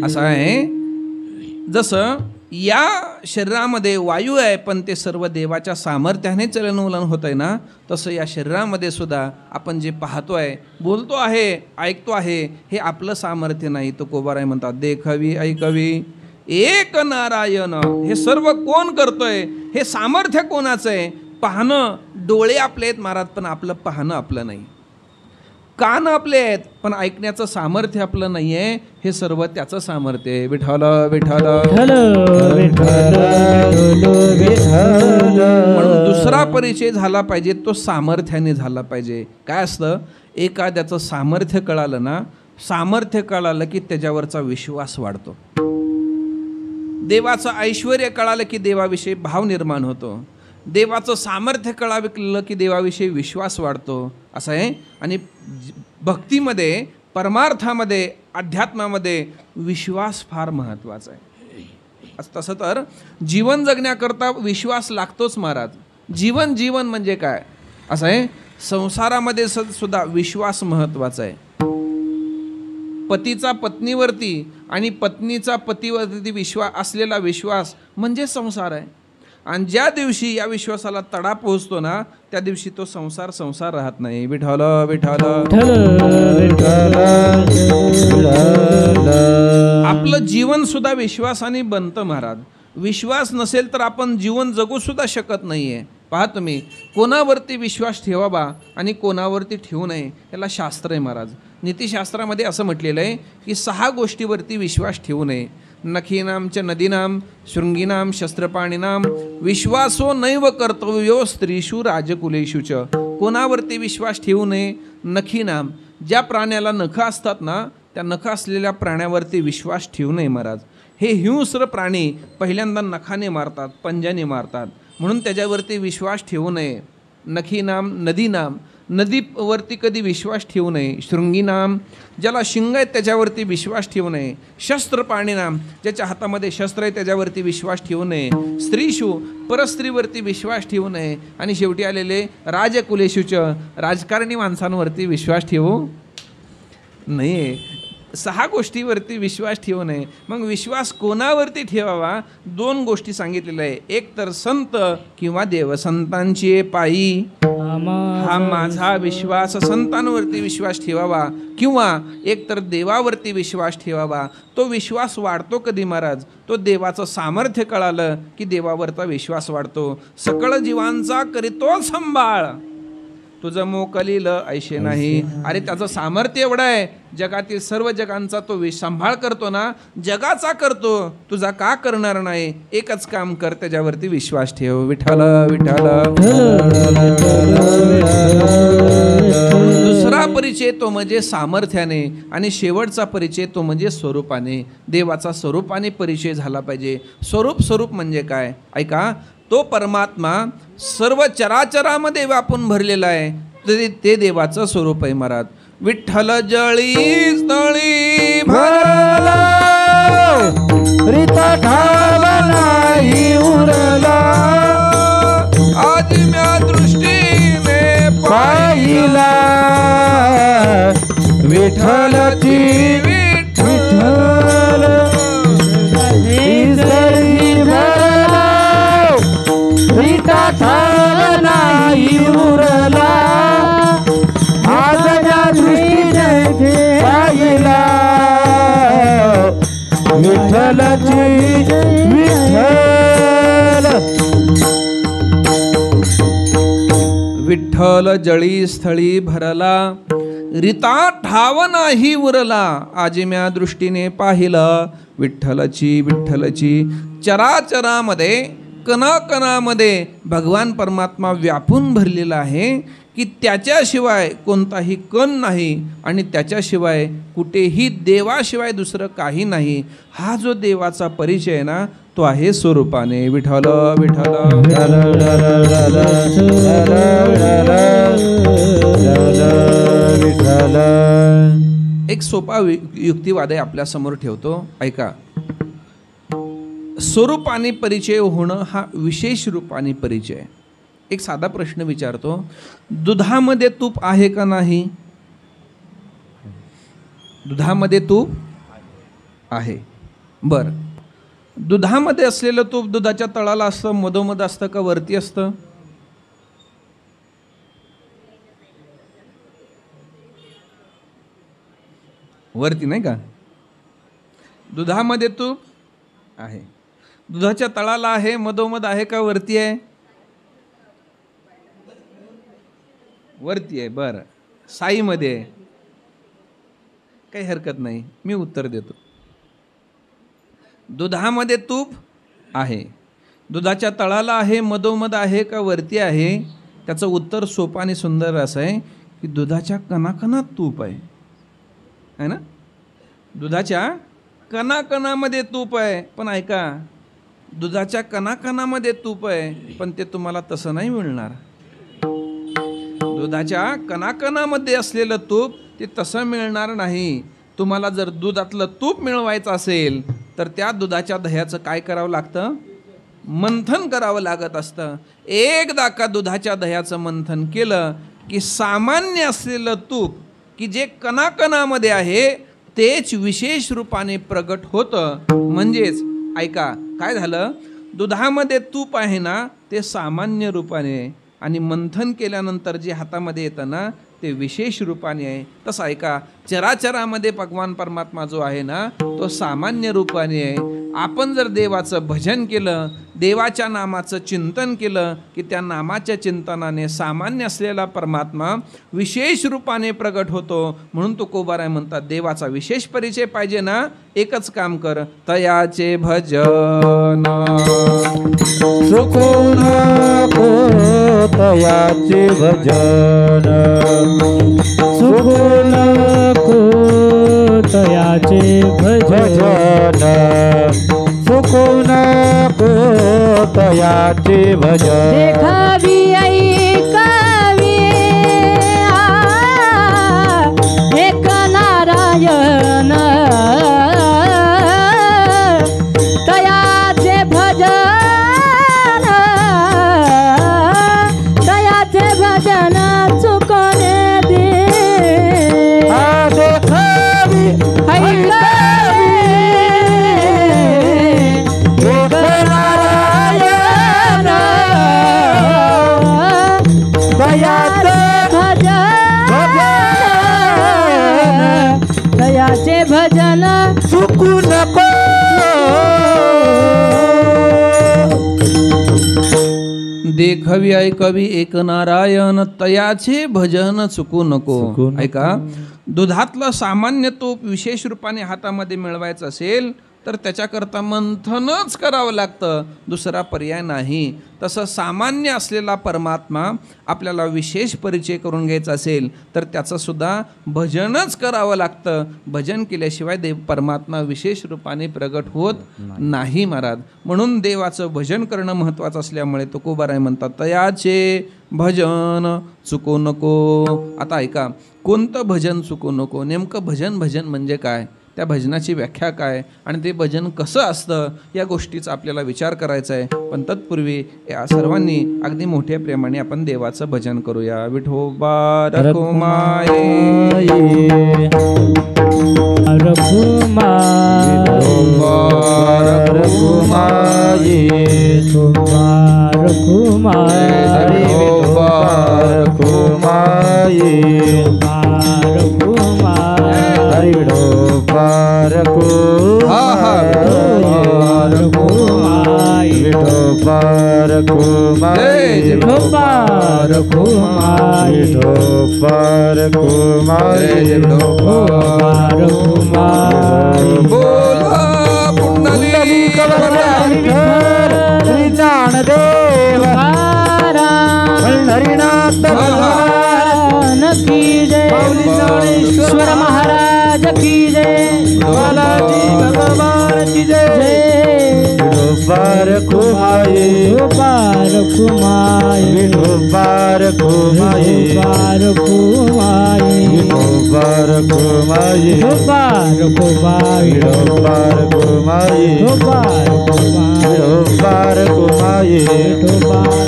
असं आहे, जसं या शरीरामध्ये वायू आहे पण ते सर्व देवाच्या सामर्थ्याने चलनवलन होत आहे ना, तसं या शरीरामध्ये सुद्धा आपण जे पाहतो आहे, बोलतो आहे, ऐकतो आहे, हे आपलं सामर्थ्य नाही. तो कोबाराय म्हणतात, देखवी ऐकवी एक नारायण. हे सर्व कोण करतोय, हे सामर्थ्य कोणाचं आहे? पाहणं, डोळे आपले आहेत महाराज पण आपलं पाहणं आपलं नाही, कान आपले आहेत पण ऐकण्याचं सामर्थ्य आपलं नाही आहे. हे सर्व त्याचं सामर्थ्य आहे. विठ्ठल विठ्ठल. म्हणून दुसरा परिचय झाला पाहिजे तो सामर्थ्याने झाला पाहिजे. काय असतं, एखाद्याचं सामर्थ्य कळालं ना, सामर्थ्य कळालं की त्याच्यावरचा विश्वास वाढतो. देवाचं ऐश्वर्य कळालं की देवाविषयी भाव निर्माण होतो. देवाचं सामर्थ्य कळालं की देवाविषयी विश्वास वाढतो. असं आहे. आणि भक्तीमध्ये, परमार्थामध्ये, अध्यात्मामध्ये विश्वास फार महत्त्वाचा आहे. तसं तर जीवन जगण्याकरता विश्वास लागतोच महाराज. जीवन म्हणजे काय असं आहे, संसारामध्ये सुद्धा विश्वास महत्त्वाचा आहे. पतीचा पत्नीवरती आणि पत्नीचा पतीवरती असलेला विश्वास म्हणजे संसार आहे. आणि ज्या दिवशी या विश्वासाला तडा पोहोचतो ना, त्या दिवशी तो संसार राहत नाही. विठ्ठल विठ्ठल. आपलं जीवन सुद्धा विश्वासाने बनतं महाराज. विश्वास नसेल तर आपण जीवन जगू सुद्धा शकत नाहीये. पहा तुम्ही, कोणावरती विश्वास ठेवावा आणि कोणावरती ठेवू नये याला शास्त्र आहे महाराज. नीतिशास्त्रामध्ये असं म्हटलेलं आहे की 6 गोष्टीवरती विश्वास ठेवू नये. नखीनाम च नदीनाम शृंगीनाम शस्त्रपाणीनाम विश्वासो नैव कर्तव्यो स्त्रीषु राजकुलेषु च. कोणावरती विश्वास ठेवू नये? नखीनाम, ज्या प्राण्याला नखं असतात ना, त्या नखं असलेल्या प्राण्यावरती विश्वास ठेवू नये महाराज. हे हिंस्र प्राणी पहिल्यांदा नखाने मारतात, पंजाने मारतात, म्हणून त्याच्यावरती विश्वास ठेवू नये. नखीनाम नदीनाम, नदीवरती कधी विश्वास ठेवू नये. शृंगीनाम, ज्याला शिंग आहेत त्याच्यावरती विश्वास ठेवू नये. शस्त्रपाणीनाम, ज्याच्या हातामध्ये शस्त्र आहे त्याच्यावरती विश्वास ठेवू नये. स्त्रीषु, परस्त्रीवरती विश्वास ठेवू नये. आणि शेवटी आलेले राजकुलेषुच, राजकारणी माणसांवरती विश्वास ठेवू नये. 6 गोष्टीवरती विश्वास ठेवू नये. मग विश्वास कोणावरती ठेवावा? 2 गोष्टी सांगितलेल्या आहे. एक तर संत किंवा देव. संतांची पायी हा माझा विश्वास, संतांवरती विश्वास ठेवावा, किंवा एक तर देवावरती विश्वास ठेवावा. तो विश्वास वाढतो कधी महाराज? तो देवाचं सामर्थ्य कळालं की देवावरचा विश्वास वाढतो. सकळ जीवांचा करीतो सांभाळ, तुझं मोकलील ऐशे नाही. अरे त्याचं सामर्थ्य एवढं आहे, जगातील सर्व जगांचा तो सांभाळ करतो ना, जगाचा करतो, तुझा का करणार नाही? एकच काम कर, त्याच्यावरती विश्वास ठेव. विठ्ठल विठ्ठल. दुसरा परिचय तो म्हणजे सामर्थ्याने, आणि शेवटचा परिचय तो म्हणजे स्वरूपाने. देवाचा स्वरूपाने परिचय झाला पाहिजे. स्वरूप म्हणजे काय? ऐका, तो परमात्मा सर्व चराचरामध्ये व्यापून भरलेला आहे, ते देवाचं स्वरूप आहे महाराज. विठ्ठल जळी स्थळी भरला, रीता ठावा नाही उरला, आज म्या दृष्टीने पाहिला विठ्ठलची विठ्ठल. रीता ठावा नाही उरला, आज ज्या दृष्टीने पाहिला विठ्ठलची विठ्ठल. विठ्ठल जळी स्थळी भरला, रीता ठाव नाही उरला, आजिम्या दृष्टीने पाहिलं विठ्ठलची विठ्ठलची. चराचरामध्ये कणाकणामध्ये भगवान परमात्मा व्यापून भरलेला आहे की त्याच्याशिवाय कोणताही कण नाही आणि त्याच्याशिवाय कुठेही देवाशिवाय दुसरं काही नाही. हा जो देवाचा परिचय आहे ना तो आहे स्वरूपाने. विठ्ठल विठ्ठल. एक सोपा युक्तिवाद आहे आपल्या समोर ठेवतो, ऐका. स्वरूपाने परिचय होणं हा विशेष रूपाने परिचय. एक साधा प्रश्न विचारतो, दुधामध्ये तूप आहे का नाही? दुधामध्ये तूप आहे. बर, दुधामध्ये असलेलं तूप दुधाच्या तळाला असतं, मधोमध असतं का वरती असतं? वरती नाही का? दुधामध्ये तूप आहे, दुधाच्या तळाला आहे, मधोमध आहे का वरती आहे? वरती आहे. बरं, साईमध्ये आहे, काही हरकत नाही, मी उत्तर देतो. दुधामध्ये तूप आहे, दुधाच्या तळाला आहे, मधोमध आहे का वरती आहे? त्याचं उत्तर सोपं आणि सुंदर असं आहे की दुधाच्या कणाकणात तूप आहे, है ना? दुधाच्या कणाकणामध्ये तूप आहे. पण ऐका, दुधाच्या कणाकणामध्ये तूप आहे पण ते तुम्हाला तसं नाही मिळणार. दुधाच्या कणाकणामध्ये असलेलं तूप ते तसं मिळणार नाही. तुम्हाला जर दुधातलं तूप मिळवायचं असेल तर त्या दुधाच्या दह्याचं काय करावं लागतं? मंथन करावं लागत असतं. एकदा का दुधाच्या दह्याचं मंथन केलं की सामान्य असलेलं तूप की जे कणाकणामध्ये आहे तेच विशेष रूपाने प्रगट होतं. म्हणजेच ऐका, काय झालं? दुधामध्ये तूप आहे ना ते सामान्य रूपाने आणि मंथन केल्यानंतर जे हातामध्ये येतं ना ते विशेष रूपाने आहे. तसं ऐका, चराचरामध्ये भगवान परमात्मा जो आहे ना तो सामान्य रूपाने आहे. आपण जर देवाचं भजन केलं, देवाच्या नामाचं चिंतन केलं की त्या नामाच्या चिंतनाने सामान्य असलेला परमात्मा विशेष रूपाने प्रगट होतो. म्हणून तुकोबाराय म्हणतात, देवाचा विशेष परिचय पाहिजे ना, एकच काम कर, तयाचे भजन. सुकून तयाचे भजन, सुकून तयाचे भजन, सुकून तयाचे भजन. देखावी ऐकावी एक नारायण तयाचे भजन, तयाचे भजन चुकणे दे. देखावी ऐकावी एक नारायण तयाचे तयाचे भजन चुकू नको. देखवी ऐकवी एक नारायण तयाचे भजन चुकू नको. चुकू नको. ऐका, दुधातलं सामान्य तूप विशेष रूपाने हातामध्ये मिळवायचं असेल तर त्याच्याकरता मंथनच करावं लागतं, दुसरा पर्याय नाही. तसं सामान्य असलेला परमात्मा आपल्याला विशेष परिचय करून घ्यायचा असेल तर त्याचं सुद्धा भजनच करावं लागतं. भजन केल्याशिवाय देव परमात्मा विशेष रूपाने प्रगट होत नाही महाराज. म्हणून देवाचं भजन करणं महत्त्वाचं असल्यामुळे तुकोबाराय म्हणतात, तयाचे भजन चुकू नको. आता ऐका, कोणतं भजन चुकू नको? नेमकं भजन म्हणजे काय? त्या भजनाची व्याख्या काय आणि ते भजन कसं असतं या गोष्टीचा आपल्याला विचार करायचा आहे. पण तत्पूर्वी या सर्वांनी अगदी मोठ्या प्रेमाने आपण देवाचं भजन करूया. विठोबा रखुमाई, श्री ज्ञान की जय माऊली ज्ञानेश्वर ईश्वर महाराज की जय बालाजी भगवान की जय जय विठोबार कुमाये गोपाल कुमाय विठोबार कुमाये गोपाल कुमाय विठोबार कुमाये गोपाल कुमाय विठोबार कुमाये गोपाल कुमाय विठोबार कुमाये गोपाल कुमाय विठोबार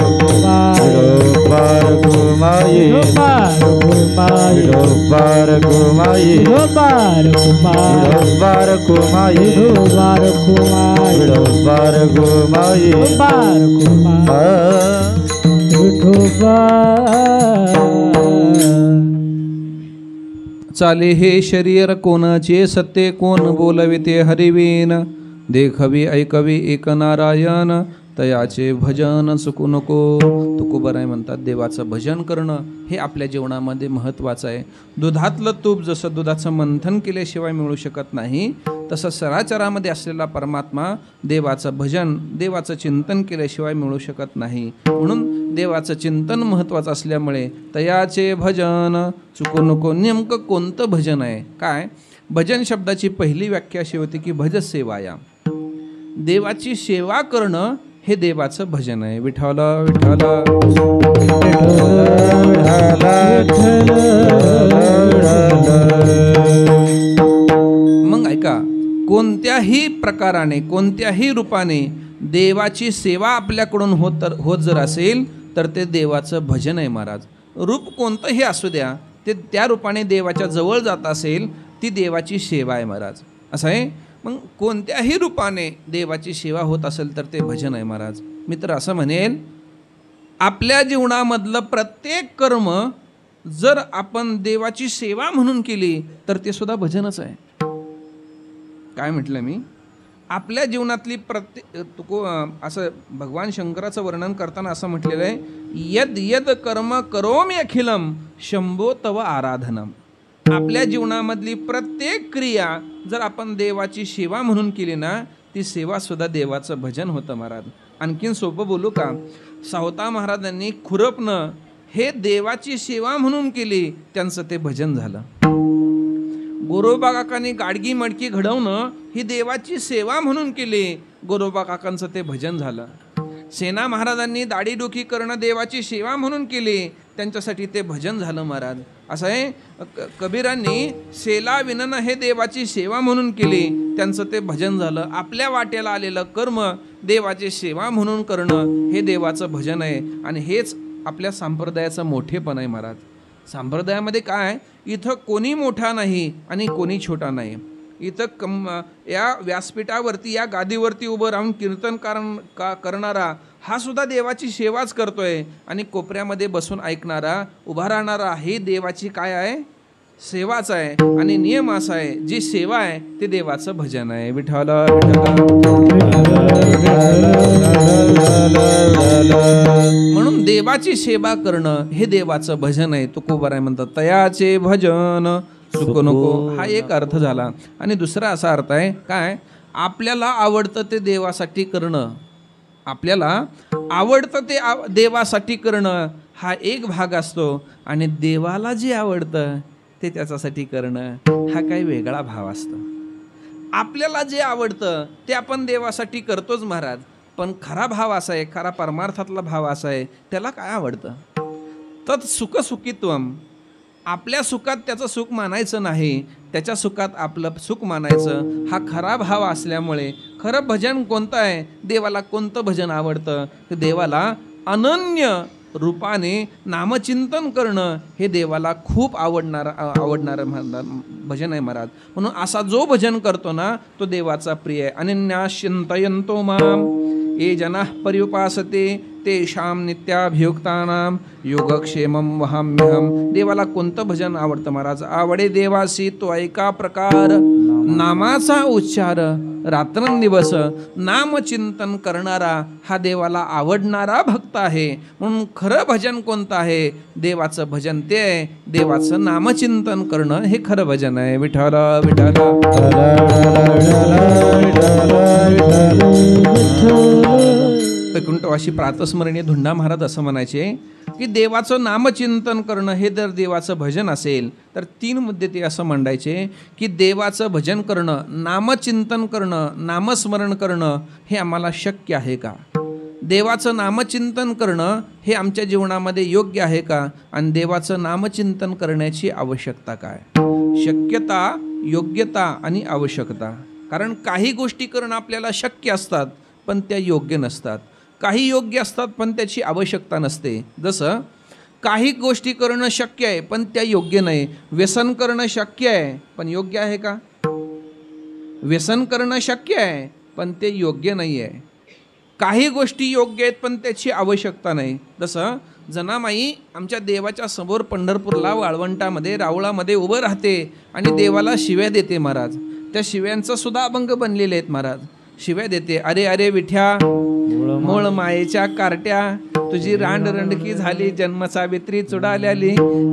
कुमाये गोपाल कुमाय विठोबार कुमाये गोपाल कुमाय विठोबार कुमाये गोपाल कुमाय विठोबार कुमाये गोपाल कुमाय विठोबा चाले हे शरीर कोणाचे सत्य कोण बोलविते हरिवीन देखवी ऐकवी एक नारायण तयाचे भजन चुकू नको. तुकोबाराय म्हणतात देवाचं भजन करणं हे आपल्या जीवनामध्ये महत्त्वाचं आहे. दुधातलं तूप जसं दुधाचं मंथन केल्याशिवाय मिळू शकत नाही तसं सराचरामध्ये असलेला परमात्मा देवाचं भजन देवाचं चिंतन केल्याशिवाय मिळू शकत नाही. म्हणून देवाचं चिंतन महत्त्वाचं असल्यामुळे तयाचे भजन चुकू नको. नेमकं कोणतं भजन आहे काय? भजन शब्दाची पहिली व्याख्या अशी होती की भज सेवाया, देवाची सेवा करणं हे देवाचं भजन आहे. विठ्ठला विठ्ठला मग ऐका, कोणत्याही प्रकाराने कोणत्याही रूपाने देवाची सेवा आपल्याकडून होत जर असेल तर ते देवाचं भजन आहे महाराज. रूप कोणतंही असू द्या, ते त्या रूपाने देवाच्या जवळ जात असेल ती देवाची सेवा आहे महाराज. असं आहे. मग कोणत्याही रूपाने देवाची सेवा होत असेल तर ते भजन आहे महाराज. मी तर असं म्हणेल, आपल्या जीवनामधलं प्रत्येक कर्म जर आपण देवाची सेवा म्हणून केली तर ते सुद्धा भजनच आहे. काय म्हटलं मी? आपल्या जीवनातली असं भगवान शंकराचं वर्णन करताना असं म्हटलेलं आहे, यद यद कर्म करोमि अखिलम शंभो तव आराधनम. आपल्या जीवनामधली प्रत्येक क्रिया जर आपण देवाची सेवा म्हणून केली ना, ती सेवा सुद्धा देवाचं भजन होतं महाराज. आणखीन सोपं बोलू का? सावता महाराजांनी खुरपणं हे देवाची सेवा म्हणून केली, त्यांचं ते भजन झालं. गोरोबा काकांनी गाडगी मडकी घडवणं ही देवाची सेवा म्हणून केली, गोरोबा काकांचं ते भजन झालं. सेना महाराजांनी दाढी डोकी करणं देवाची सेवा म्हणून केली, त्यांच्यासाठी ते भजन झालं महाराज. असं आहे. कबीरांनी सेला विणणं हे देवाची सेवा म्हणून केली, त्यांचं ते भजन झालं. आपल्या वाट्याला आलेलं कर्म देवाची सेवा म्हणून करणं हे देवाचं भजन आहे. आणि हेच आपल्या संप्रदायाचं मोठेपण आहे महाराज. संप्रदायामध्ये काय, इथं कोणी मोठा नाही आणि कोणी छोटा नाही. इथं या व्यासपीठावरती या गादीवरती उभं राहून कीर्तन करणारा हा सुद्धा देवाची सेवाच करतोय, आणि कोपऱ्यामध्ये बसून ऐकणारा उभा राहणारा ही देवाची काय आहे? सेवाच आहे. आणि नियम असा आहे, जी सेवा आहे ते देवाचं भजन आहे. विठ्ठला म्हणून देवाची सेवा करणं हे देवाचं भजन आहे. तुकोबाराय म्हणतात तयाचे भजन चुकू नको. हा एक अर्थ झाला. आणि दुसरा असा अर्थ आहे काय? आपल्याला आवडतं ते देवासाठी करणं. आपल्याला आवडतं ते देवासाठी करणं हा एक भाग असतो, आणि देवाला जे आवडतं ते त्याच्यासाठी करणं हा काही वेगळा भाव असतो. आपल्याला जे आवडतं ते आपण देवासाठी करतोच महाराज, पण खरा भाव असा आहे, खरा परमार्थातला भाव असा आहे, त्याला काय आवडतं? तत् सुख सुखित्वम. आपल्या सुखात त्याचं सुख मानायचं नाही, त्याच्या सुखात आपलं सुख मानायचं, हा खरा भाव असल्यामुळे खरं भजन कोणतं आहे? देवाला कोणतं भजन आवडतं? तर देवाला अनन्य रूपाने नामचिंतन करणं हे देवाला खूप आवडणारं भजन आहे महाराज. म्हणून असा जो भजन करतो ना तो देवाचा प्रिय आहे. अनन्याश्चिंतयन्तो माम ये जनाः पर्युपासते तेषां नित्याभियुक्तानां योगक्षेमं वहाम्यहम. देवाला कोणतं भजन आवडतं महाराज? आवडे देवासी तो ऐका प्रकार, नामाचा उच्चार रात्रंदिवस नामचिंतन करणारा हा देवाला आवडणारा भक्त आहे. म्हणून खरं भजन कोणतं आहे? देवाचं भजन ते आहे, देवाचं नामचिंतन करणं हे खरं भजन आहे. विठ्ठला विठ्ठला वैकुंठवासी प्रातस्मरणीय धुंडा महाराज असं म्हणायचे, की देवाचं नामचिंतन करणं हे जर देवाचं भजन असेल तर 3 मुद्दे ते असं मांडायचे की देवाचं भजन करणं, नामचिंतन करणं, नामस्मरण करणं हे आम्हाला शक्य आहे का? देवाचं नामचिंतन करणं हे आमच्या जीवनामध्ये योग्य आहे का? आणि देवाचं नामचिंतन करण्याची आवश्यकता काय? शक्यता, योग्यता आणि आवश्यकता. कारण काही गोष्टी करणं आपल्याला शक्य असतात पण त्या योग्य नसतात. काही योग्य असतात पण त्याची आवश्यकता नसते. जसं काही गोष्टी करणं शक्य आहे पण त्या योग्य नाही. व्यसन करणं शक्य आहे पण योग्य आहे का? व्यसन करणं शक्य आहे पण ते योग्य नाही आहे. काही गोष्टी योग्य आहेत पण त्याची आवश्यकता नाही. जसं जनामाई आमच्या देवाच्या समोर पंढरपूरला वाळवंटामध्ये रावळामध्ये उभं राहते आणि देवाला शिव्या देते महाराज. त्या शिव्यांचं सुद्धा अभंग बनलेले आहेत महाराज. शिव्या देते, अरे अरे विठ्या मूळ मायेच्या कार्ट्या, तुझी रांडरंडकी झाली जन्म सावित्री चुडाल्याली,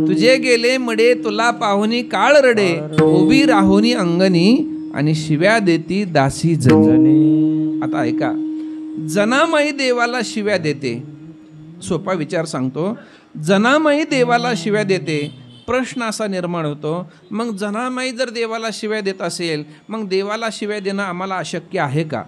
तुझे गेले मडे तुला पाहुनी काळ रडे, उभी राहुनी अंगणी आणि शिव्या देती दासी जनी. आता ऐका, जनामाई देवाला शिव्या देते. सोपा विचार सांगतो, जनामाई देवाला शिव्या देते. प्रश्न असा निर्माण होतो, मग जनामाई जर देवाला शिव्या देत असेल मग देवाला शिव्या देणं आम्हाला अशक्य आहे का?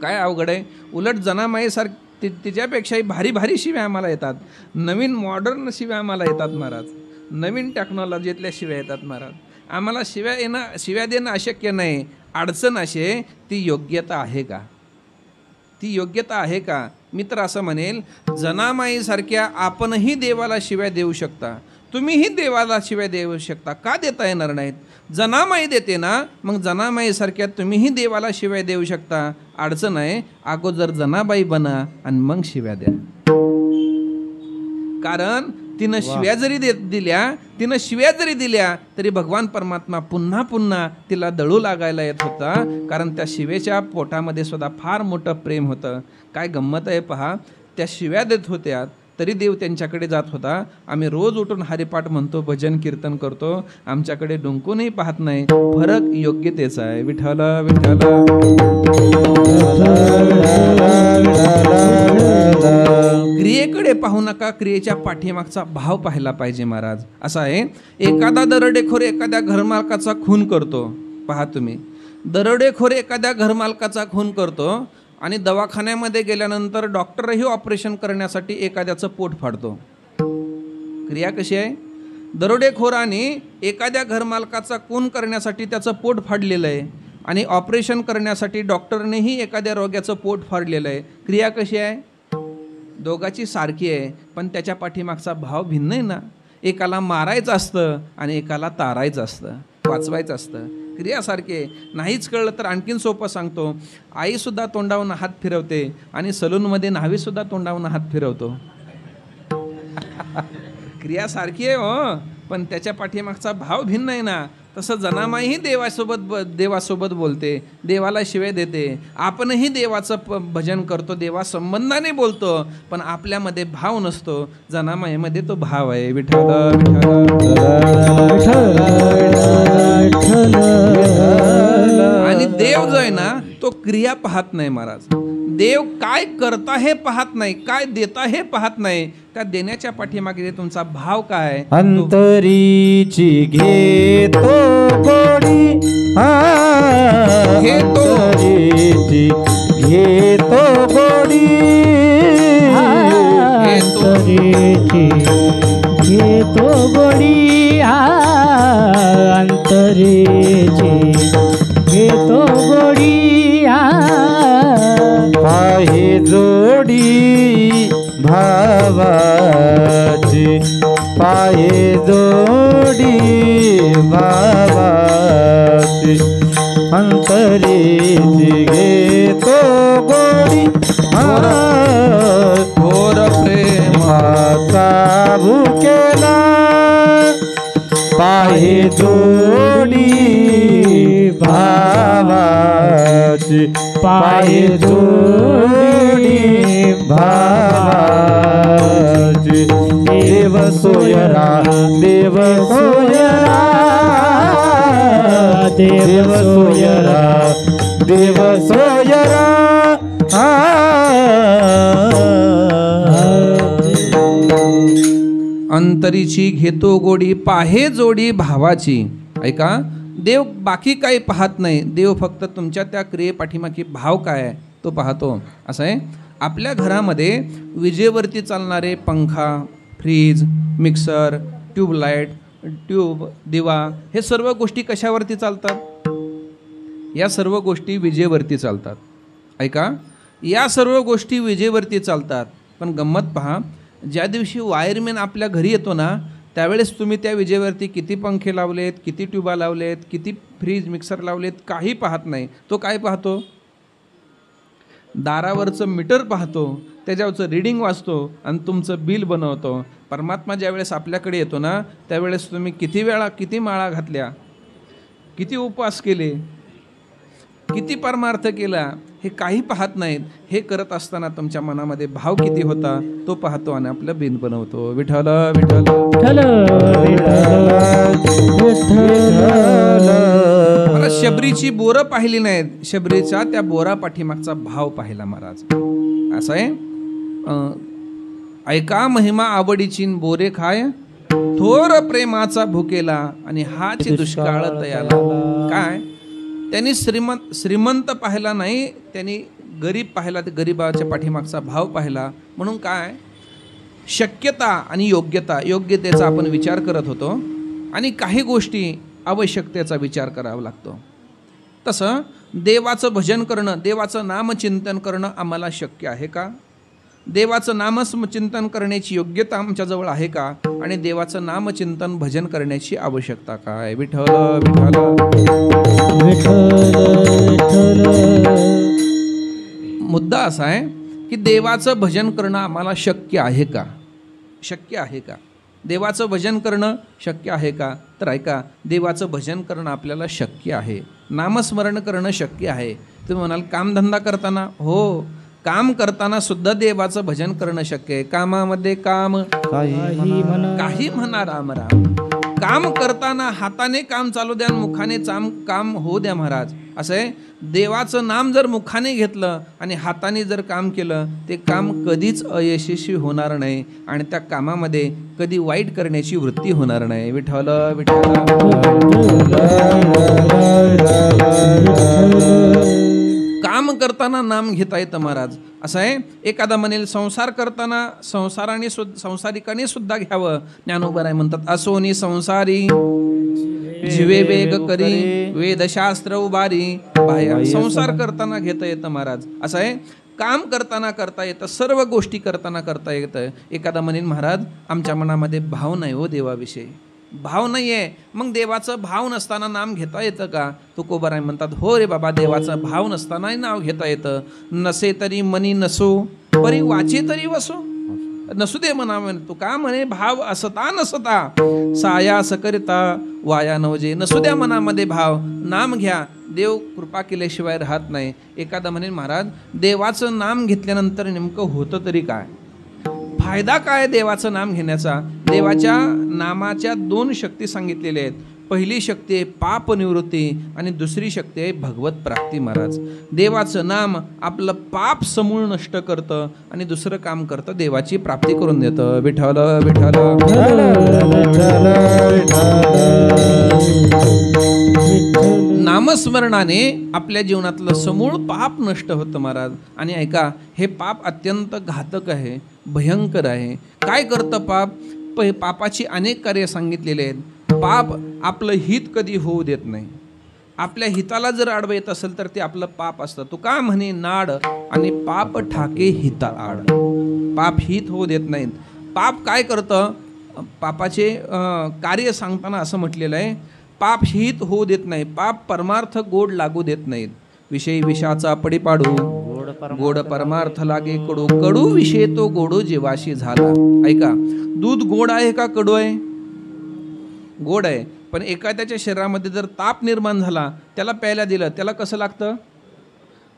काय अवघड आहे. उलट जनामाईसारखी तिच्यापेक्षाही भारी भारी शिव्या आम्हाला येतात. नवीन मॉडर्न शिव्या आम्हाला येतात महाराज. नवीन टेक्नॉलॉजीतल्या शिव्या येतात महाराज. आम्हाला शिव्या देणं अशक्य नाही. अडचण अशी आहे, ती योग्यता आहे का? ती योग्यता आहे का? मी तर असं म्हणेल, जनामाईसारख्या आपणही देवाला शिव्या देऊ शकता. तुम्हीही देवाला शिव्या देऊ शकता. का देता येणार नाहीत? जनामाई देते ना, मग जनामाईसारख्या तुम्हीही देवाला शिव्या देऊ शकता. अडचण आहे, अगोदर जनाबाई बना आणि मग शिव्या द्या. कारण तिनं शिव्या जरी दिल्या तरी भगवान परमात्मा पुन्हा पुन्हा तिला दळू लागायला येत होता. कारण त्या शिवेच्या पोटामध्ये सुद्धा फार मोठं प्रेम होतं. काय गंमत आहे पहा, त्या शिव्या देत होत्या तरी देव त्यांच्याकडे जात होता. आम्ही रोज उठून हरिपाठ म्हणतो, भजन कीर्तन करतो, आमच्याकडे डुंकूनही पाहत नाही. फरक योग्यतेचा आहे. विठ्ठल विठ्ठल. क्रियेकडे पाहू नका, क्रियेच्या पाठीमागचा भाव पाहायला पाहिजे महाराज. असा आहे, एखादा दरोडेखोर एखाद्या घरमालकाचा खून करतो. पहा तुम्ही, दरोडेखोर एखाद्या घरमालकाचा खून करतो आणि दवाखान्यामध्ये गेल्यानंतर डॉक्टरही ऑपरेशन करण्यासाठी एखाद्याचं पोट फाडतो. क्रिया कशी आहे? दरोडेखोराने एखाद्या घरमालकाचा खून करण्यासाठी त्याचं पोट फाडलेलं आहे आणि ऑपरेशन करण्यासाठी डॉक्टरनेही एखाद्या रोग्याचं पोट फाडलेलं आहे. क्रिया कशी आहे? दोघाची सारखी आहे पण त्याच्या पाठीमागचा भाव भिन्न आहे ना. एकाला मारायचं असतं आणि एकाला तारायचं असतं, वाचवायचं असतं. क्रियासारखी आहे. नाहीच कळलं तर आणखीन सोपं सांगतो. आईसुद्धा तोंडावून हात फिरवते आणि सलूनमध्ये न्हावीसुद्धा तोंडावून हात फिरवतो. क्रियासारखी आहे हो, पण त्याच्या पाठीमागचा भाव भिन्न आहे ना. तसं जनामाईही देवासोबत बोलते, देवाला शिव्या देते. आपणही देवाचं भजन करतो, देवासंबंधाने बोलतो, पण आपल्यामध्ये भाव नसतो. जनामाईमध्ये तो भाव आहे. विठ्ठल आणि देव जो आहे ना, तो क्रिया पाहत नाही महाराज. देव काय करता हे पाहत नाही, काय देता हे पाहत नाही. त्या देण्याच्या पाठीमागे तुमचा भाव काय? अंतरीची घेतो गोडी, अंतरीची घेतो गोडी, घेतो गोडी, अंतरेची घेतो गोडी. पाहे जोडी भावाची, पाहे जोडी भावाची, अंतरीची घेतो गोडी. घोर प्रेमाचा भुकेला, पाहे जोडी भावाची, पाहे जोडी भावाची. देव सोयरा, देव सोयरा, देव सोयरा, देव सोयरा. अंतरीची घेतो गोडी पाहे जोडी भावाची. ऐका, देव बाकी काही पाहत नाही, देव फक्त तुमच्या त्या क्रिये पाठीमागे भाव काय आहे तो पाहतो. असं आहे. आपल्या घरामध्ये विजेवरती चालणारे पंखा, फ्रीज, मिक्सर, ट्यूबलाईट, ट्यूब, दिवा, हे सर्व गोष्टी कशावरती चालतात? या सर्व गोष्टी विजेवरती चालतात. ऐका, या सर्व गोष्टी विजेवरती चालतात. पण गंमत पहा, ज्या दिवशी वायरमॅन आपल्या घरी येतो ना, त्यावेळेस तुम्ही त्या विजेवरती किती पंखे लावलेत, किती ट्यूबा लावलेत, किती फ्रीज, मिक्सर लावलेत, काही पाहत नाही. तो काय पाहतो? दारावरचं मीटर पाहतो, त्याच्यावरचं रीडिंग वाचतो आणि तुमचं बिल बनवतो. परमात्मा ज्यावेळेस आपल्याकडे येतो ना, त्यावेळेस तुम्ही किती वेळा किती माळा घातल्या, किती उपवास केले, किती परमार्थ केला, हे काही पाहत नाहीत. हे करत असताना तुमच्या मनामध्ये भाव किती होता तो पाहतो आणि आपलं बिल बनवतो. विठ्ठल विठ्ठल विठ्ठल मला शबरीची बोरं पाहिली नाहीत, शबरीचा त्या बोरा पाठीमागचा भाव पाहिला महाराज. असं आहे. ऐका महिमा आवडीची बोरे खाय, थोर प्रेमाचा भुकेला आणि हाची दुष्काळ तयाला. काय त्यांनी श्रीमंत पाहिला नाही, त्यांनी गरीब पाहिला, ते गरीबाच्या पाठीमागचा भाव पाहिला. म्हणून काय शक्यता आणि योग्यतेचा आपण विचार करत होतो आणि काही गोष्टी आवश्यकतेचा विचार करावा लागतो. तसं देवाचं भजन करणं, देवाचं नामचिंतन करणं आम्हाला शक्य आहे का? देवाचं नामचिंतन करण्याची योग्यता आमच्याजवळ आहे का? आणि देवाचं नामचिंतन भजन करण्याची आवश्यकता काय? विठ्ठल विठ्ठल. मुद्दा असा आहे की देवाचं भजन करणं आम्हाला शक्य आहे का? शक्य आहे का? देवाचं भजन करणं शक्य आहे का? तर ऐका, देवाचं भजन करणं आपल्याला शक्य आहे, नामस्मरण करणं शक्य आहे. तुम्ही म्हणाल कामधंदा करताना, हो, काम करताना सुद्धा देवाचं भजन करणं शक्य आहे. कामामध्ये काम काही म्हणा राम राम. काम करताना हाताने काम चालू द्या, मुखाने काम होऊ द्या महाराज. असं आहे. देवाचं नाम जर मुखाने घेतलं आणि हाताने जर काम केलं, ते काम कधीच अयशस्वी होणार नाही आणि त्या कामामध्ये कधी वाईट करण्याची वृत्ती होणार नाही. विठ्ठल विठ्ठल. काम करताना नाम घेता येतं महाराज. असं आहे. एखादा म्हणेल संसार करताना संसारिकाने सुद्धा घ्यावं. ज्ञानोबराय म्हणतात, असोनी संसारी जीवे वेग करी वेदशास्त्र उभारी. संसार करताना घेता येतं महाराज. असं आहे. काम करताना करता येतं, सर्व गोष्टी करताना करता येतं. एखादा म्हणेल महाराज आमच्या मनामध्ये भाव नाही हो देवाविषयी, भाव नाही आहे. मग देवाचं भाव नसताना नाम घेता येतं का? तुकोबाराय म्हणतात, हो रे बाबा, देवाचं भाव नसतानाही नाव घेता येतं. नसे तरी मनी नसो, परी वाचे तरी वसो. नसू दे म्हणा. तू का म्हणे भाव असता नसता सायास करिता वाया नवजे. नसू द्या मनामध्ये भाव, नाम घ्या. देव कृपा केल्याशिवाय राहत नाही. एखादा म्हणेल महाराज देवाचं नाम घेतल्यानंतर नेमकं होतं तरी काय, फायदा काय देवाचं नाम घेण्याचा? देवाच्या नामाच्या दोन शक्ती सांगितलेल्या आहेत. पहिली शक्ती आहे पाप निवृत्ती आणि दुसरी शक्ती आहे भगवत प्राप्ती महाराज. देवाचं नाम आपलं पाप समूळ नष्ट करतं आणि दुसरं काम करतं, देवाची प्राप्ती करून देतं. विठ्ठल विठ्ठल. नामस्मरणाने आपल्या जीवनातलं समूळ पाप नष्ट होतं महाराज. आणि ऐका, हे पाप अत्यंत घातक आहे, भयंकर आहे. काय करतं पाप? पापाची अनेक कार्य सांगितलेले आहेत. पाप आपलं हित कधी होऊ देत नाही. आपल्या हिताला जर आडवं येत असेल तर ते आपलं पाप असतं. तू का म्हणे नाड आणि पाप ठाके हिता आड. पाप हित होऊ देत नाहीत. पाप काय करतं? पापाचे कार्य सांगताना असं म्हटलेलं आहे, पाप हित होऊ देत नाही, पाप परमार्थ गोड लागू देत नाहीत. विषयी विषाचा पडी पाडू, गोड परमार्थ लागे कडू, कडू विषय तो गोडू जीवाशी झाला. ऐका, दूध गोड आहे का कडू आहे? गोड आहे. पण एखाद्याच्या शरीरामध्ये जर ताप निर्माण झाला, त्याला प्यायला दिलं, त्याला कसं लागतं?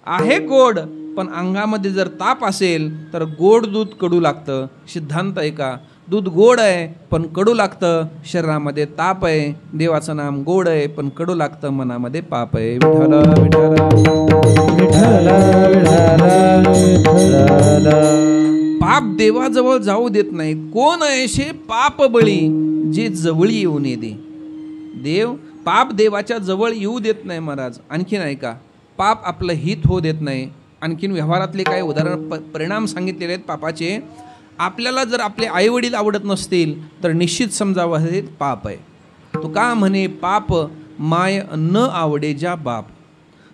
आहे गोड, पण अंगामध्ये जर ताप असेल तर गोड दूध कडू लागतं. सिद्धांत आहे का? दूध गोड आहे पण कडू लागतं, शरीरामध्ये ताप आहे. देवाचं नाम गोड आहे पण कडू लागतं, मनामध्ये पाप आहे. विठ्ठल विठ्ठल विठ्ठल विठ्ठल. पाप देवाजवळ जाऊ देत नाही. कोण ऐशे पाप बळी जे जवळ येऊ नये दे. देव पाप देवाच्या जवळ येऊ देत नाही महाराज. आणखीन ऐका, पाप आपलं हित होऊ देत नाही. आणखीन व्यवहारातले काही उदाहरण परिणाम सांगितलेले आहेत पापाचे. आपल्याला जर आपले आईवडील आवडत नसतील तर निश्चित समजावं हे पाप आहे. तो का म्हणे पाप माय न आवडे ज्या बाप.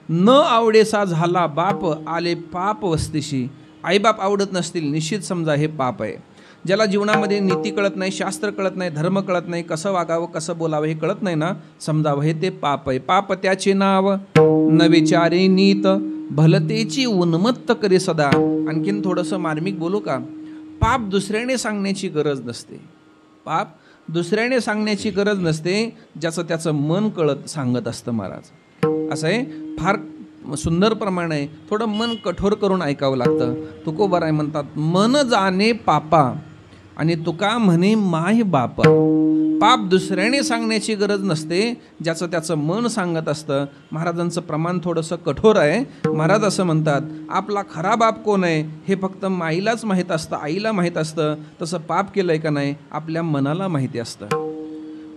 न आवडेसा झाला बाप आले पाप वस्तीशी. आईबाप आवडत नसतील निश्चित समजा हे पाप आहे. ज्याला जीवनामध्ये नीती कळत नाही, शास्त्र कळत नाही, धर्म कळत नाही, कसं वागावं कसं बोलावं हे कळत नाही ना, समजावं हे ते पाप आहे. पाप त्याचे नाव न विचारे नीत भलतेची उन्मत्त करे सदा. आणखीन थोडंसं मार्मिक बोलू का? पाप दुसऱ्याने सांगण्याची गरज नसते. पाप दुसऱ्याने सांगण्याची गरज नसते, ज्याचं त्याचं मन कळत सांगत असतं महाराज. असं आहे, फार सुंदर प्रमाण आहे. थोडं मन कठोर करून ऐकावं लागतं. तुकोबाराय म्हणतात मन जाणे पापा आणि तुका म्हणे माय बापा. पाप दुसऱ्याने सांगण्याची गरज नसते, ज्याचं त्याचं मन सांगत असतं. महाराजांचं प्रमाण थोडंसं कठोर आहे. महाराज असं म्हणतात आपला खरा बाप कोण आहे हे फक्त माईलाच माहीत असतं, आईला माहीत असतं. तसं पाप केलंय का नाही आपल्या मनाला माहिती असतं.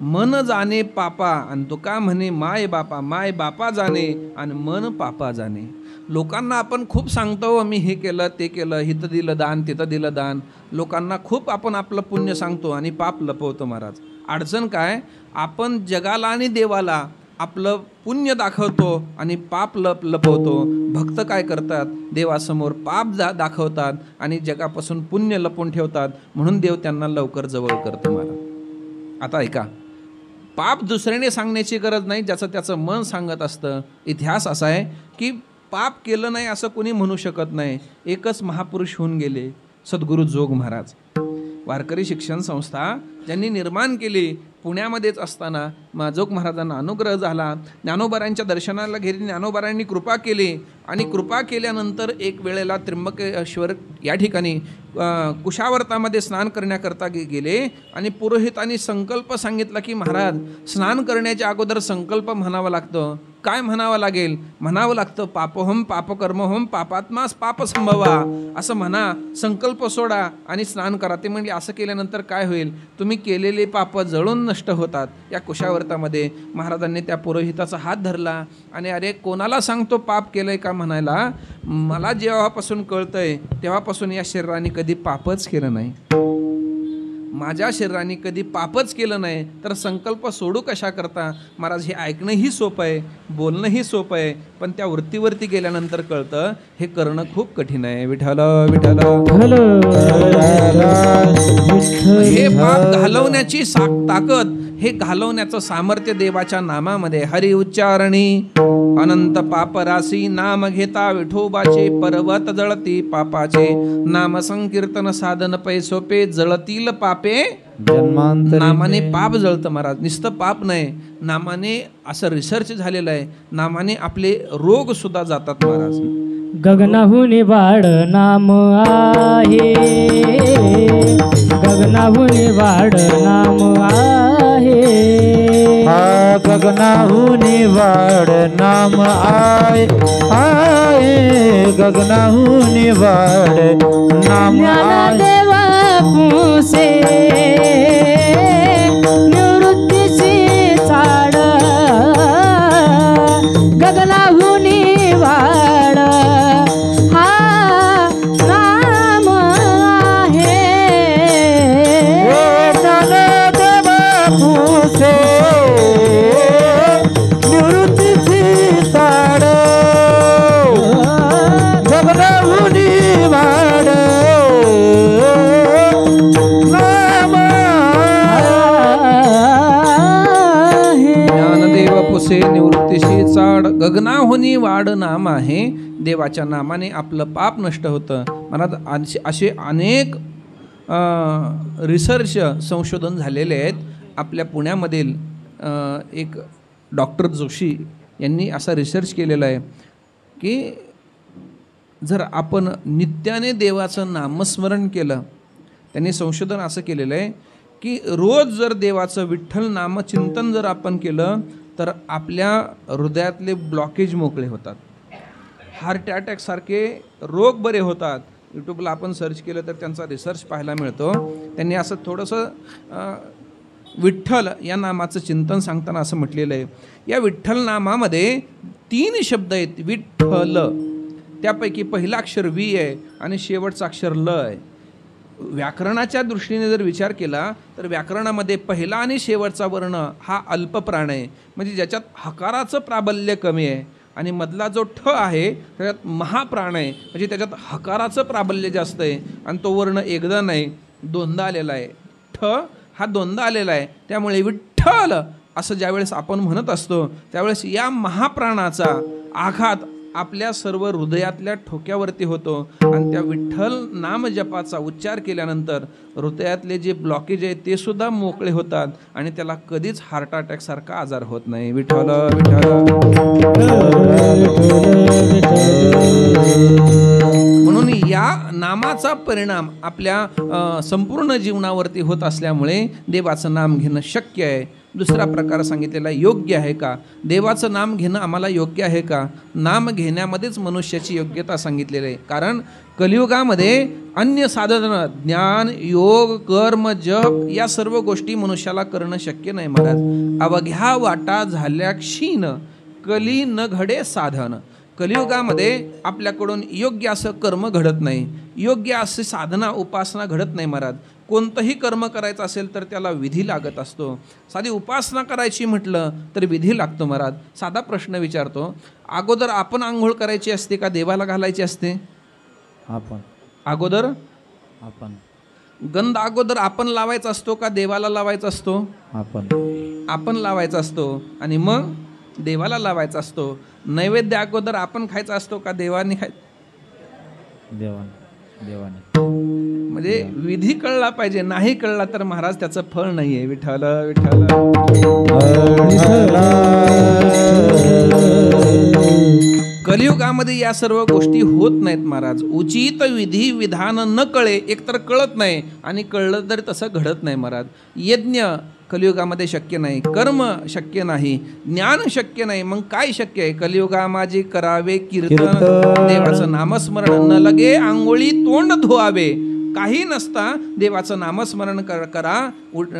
मन जाणे पापा आणि तुका म्हणे माय बापा. माय बापा जाणे आणि मन पापा जाणे. लोकांना आपण खूप सांगतो मी हे केलं ते केलं, इथं दिलं दान तिथं दिलं दान. लोकांना खूप आपण आपलं पुण्य सांगतो आणि पाप लपवतो महाराज. अडचण काय, आपण जगाला आणि देवाला आपलं पुण्य दाखवतो आणि पाप लपवतो. भक्त काय करतात, देवासमोर पाप दाखवतात आणि जगापासून पुण्य लपवून ठेवतात. म्हणून देव त्यांना लवकर जवळ करतो महाराज. आता ऐका, पाप दुसऱ्याने सांगण्याची गरज नाही, ज्याचं त्याचं मन सांगत असतं. इतिहास असा आहे की पाप केलं नाही असं कोणी म्हणू शकत नाही. एकच महापुरुष होऊन गेले, सद्गुरू जोग महाराज. वारकरी शिक्षण संस्था ज्यांनी निर्माण केली, पुण्यामध्येच असताना जोग महाराजांना अनुग्रह झाला. ज्ञानोबारांच्या दर्शनाला गेली, ज्ञानोबारांनी कृपा केली आणि कृपा केल्यानंतर एक वेळेला त्र्यंबकेश्वर या ठिकाणी कुशावर्तामध्ये स्नान करण्याकरता गेले आणि पुरोहितांनी संकल्प सांगितला की महाराज स्नान करण्याच्या अगोदर संकल्प म्हणावा लागतं. काय म्हणावं लागेल? म्हणावं लागतं पापहोम पापकर्महोम पापात्मास पाप संभवा. असं म्हणा, संकल्प सोडा आणि स्नान करा. ते म्हणजे असं केल्यानंतर काय होईल, तुम्ही केलेले पाप जळून नष्ट होतात. या कुशावर्तामध्ये महाराजांनी त्या पुरोहिताचा हात धरला आणि अरे कोणाला सांगतो पाप केलंय का म्हणायला, मला जेव्हापासून कळतंय तेव्हापासून या शरीराने कधी पापच केलं नाही. माझ्या शरीराने कधी पापच केलं नाही तर संकल्प सोडू कशा करता. महाराज हे ऐकणंही सोपं आहे, बोलणंही सोपं आहे, पण त्या वृत्तीवरती गेल्यानंतर कळतं हे करणं खूप कठीण आहे. विठ्ठल विठ्ठल. हे पाप घालवण्याची ताकद, हे घालवण्याचं सामर्थ्य देवाच्या नामामध्ये. हरी उच्चारणी अनंत पापराशी नाम घेता विठोबाचे पर्वत जळती पापाचे. नाम संकीर्तन साधन पै सोपे जळतील पापे जन्मांतरी. नामाने पाप जळतं महाराज, नुसतं पाप नाही, नामाने असं रिसर्च झालेलं आहे, नामाने आपले रोग सुद्धा जातात महाराज. गगनाहून वाढ नाम आहे, गगनाहून वाढ नाम आहे. गगनाहून वाढ नाम आय आय. गगनाहून वाढ नाम आय. देवा पुसे निवृत्तीची चाड. गगनाहून वाढ हा नाम आहे. देवा पुसे निवृत्तीची चाड. गगनाहून वाढ नाम आहे. ज्ञानदेव पुसे निवृत्तीशी चाड. गगनाहुनी वाढ नाम आहे. देवाच्या नामाने आपलं पाप नष्ट होतं. महाराज असे अनेक रिसर्च संशोधन झालेले आहेत. आपल्या पुण्यामधील एक डॉक्टर जोशी यांनी असा रिसर्च केलेला आहे की जर आपण नित्याने देवाचं नामस्मरण केलं, त्यांनी संशोधन असं केलेलं आहे की रोज जर देवाचं विठ्ठल नामचिंतन जर आपण केलं तर आपल्या हृदयातले ब्लॉकेज मोकळे होतात, हार्ट अटॅकसारखे रोग बरे होतात. यूट्यूबला आपण सर्च केलं तर त्यांचा रिसर्च पाहायला मिळतो. त्यांनी असं थोडंसं विठ्ठल या नामाचं चिंतन सांगताना असं म्हटलेलं आहे, या विठ्ठल नामामध्ये 3 शब्द आहेत. विठ्ठल, त्यापैकी पहिला अक्षर वी आहे आणि शेवटचा अक्षर ल आहे. व्याकरणाच्या दृष्टीने जर विचार केला तर व्याकरणामध्ये पहिला आणि शेवटचा वर्ण हा अल्पप्राण आहे, म्हणजे ज्याच्यात हकाराचं प्राबल्य कमी आहे, आणि मधला जो ठ आहे त्याच्यात महाप्राण आहे, म्हणजे त्याच्यात हकाराचं प्राबल्य जास्त आहे, आणि तो वर्ण एकदा नाही दोनदा आलेला आहे. ठ हा दोनदा आलेला आहे. त्यामुळे विठ्ठल असं ज्यावेळेस आपण म्हणत असतो त्यावेळेस या महाप्राणाचा आघात आपल्या सर्व हृदयातल्या ठोक्यावरती होतो, आणि त्या विठ्ठल नाम जपाचा उच्चार केल्यानंतर हृदयातले जे ब्लॉकेज आहेत ते सुद्धा मोकळे होतात, आणि त्याला कधीच हार्ट अटॅक सारखा आजार होत नाही. विठ्ठल विठ्ठल. म्हणून या नामाचा परिणाम आपल्या संपूर्ण जीवनावरती होत असल्यामुळे देवाचं नाम घेणं शक्य आहे. दुसरा प्रकार सांगितलेला योग्य आहे का, देवाचं नाम घेणं आम्हाला योग्य आहे का. नाम घेण्यामध्येच मनुष्याची योग्यता सांगितलेली आहे. कारण कलियुगामध्ये अन्य साधन ज्ञान योग कर्म जप या सर्व गोष्टी मनुष्याला करणं शक्य नाही महाराज. अवघ्या वाटा झाल्या क्षीण कली न घडे साधन. कलियुगामध्ये आपल्याकडून योग्य असं कर्म घडत नाही, योग्य अशी साधना उपासना घडत नाही महाराज. कोणतंही कर्म करायचं असेल तर त्याला विधी लागत असतो. साधी उपासना करायची म्हटलं तर विधी लागतो महाराज. साधा प्रश्न विचारतो, अगोदर आपण आंघोळ करायची असते का देवाला घालायची असते? आपण. अगोदर आपण. गंध अगोदर आपण लावायचा असतो का देवाला लावायचा असतो? आपण लावायचा असतो, आणि मग देवाला लावायचा असतो. नैवेद्य अगोदर आपण खायचा असतो का देवाने देवाने. म्हणजे विधी कळला पाहिजे, नाही कळला तर महाराज त्याचं फळ नाहीये. विठ्ठल विठ्ठल. कलियुगामध्ये या सर्व गोष्टी होत नाहीत महाराज. उचित विधी विधान न कळे, एकतर कळत नाही आणि कळलं तर तसं घडत नाही महाराज. यज्ञ कलियुगामध्ये शक्य नाही, कर्म शक्य नाही, ज्ञान शक्य नाही. मग काय शक्य आहे? कलियुगामाजी करावे कीर्तन, देवाचं नामस्मरण न लगे आंघोळी तोंड धुवावे. काही नसता देवाचं नामस्मरण करा.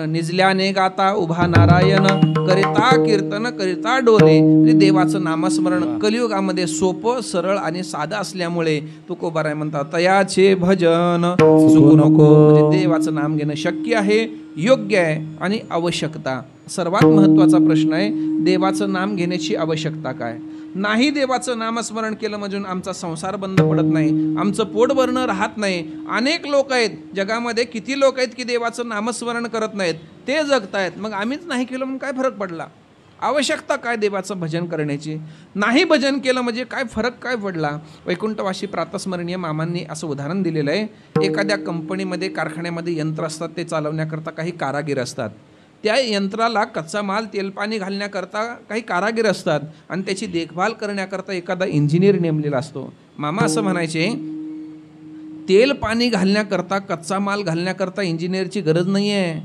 निजल्याने गाता उभा नारायण, करिता कीर्तन करिता डोले. म्हणजे देवाचं नामस्मरण कलियुगामध्ये सोपं सरळ आणि साधं असल्यामुळे तुकोबाराय म्हणतात तयाचे भजन चुकू नको. म्हणजे देवाचं नाम घेणं शक्य आहे, योग्य आहे आणि आवश्यकता. सर्वात महत्त्वाचा प्रश्न आहे, देवाचं नाम घेण्याची आवश्यकता काय? नाही देवाचं नामस्मरण केलं म्हणजे आमचा संसार बंद पडत नाही, आमचं पोट भरणं राहत नाही. अनेक लोक आहेत जगामध्ये, किती लोक आहेत की देवाचं नामस्मरण करत नाहीत, ते जगतायत. मग आम्हीच नाही केलं म्हणून काय फरक पडला? आवश्यकता काय देवाचं भजन करण्याची? नाही भजन केलं म्हणजे काय फरक काय पडला? वैकुंठवासी प्रातस्मरणीय मामांनी असं उदाहरण दिलेलं आहे. एखाद्या कंपनीमध्ये कारखान्यामध्ये यंत्र असतात, ते चालवण्याकरता काही कारागीर असतात. त्या यंत्राला कच्चा माल तेल पाणी घालण्याकरता काही कारागीर असतात, आणि त्याची देखभाल करण्याकरता एखादा इंजिनियर नेमलेला असतो. मामा असं म्हणायचे, तेल पाणी घालण्याकरता कच्चा माल घालण्याकरता इंजिनियरची गरज नाही आहे,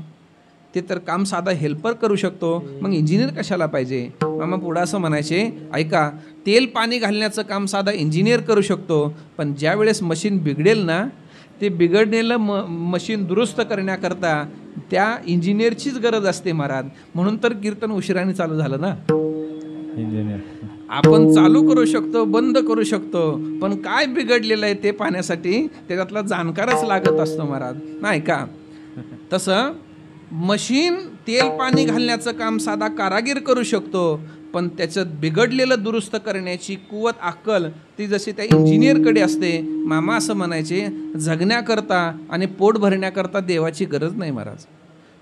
ते तर काम साधा हेल्पर करू शकतो, मग इंजिनियर कशाला पाहिजे? मामा पुढं असं म्हणायचे, ऐका, तेल पाणी घालण्याचं काम साधा इंजिनियर करू शकतो, पण ज्या वेळेस मशीन बिघडेल ना, ते बिघडलेलं मशीन दुरुस्त करण्याकरता त्या इंजिनियरचीच गरज असते महाराज. म्हणून तर कीर्तन उशिराने चालू झालं ना. इंजिनियर आपण चालू करू शकतो, बंद करू शकतो, पण काय बिघडलेलं आहे ते पाहण्यासाठी त्याच्यातला जाणकारच लागत असतो महाराज, नाही का? तसं मशीन तेल पाणी घालण्याचं काम साधा कारागीर करू शकतो, पण त्याचं बिघडलेलं दुरुस्त करण्याची कुवत अक्कल ती जशी त्या इंजिनियरकडे असते. मामा असं म्हणायचे, जगण्याकरता आणि पोट भरण्याकरता देवाची गरज नाही महाराज.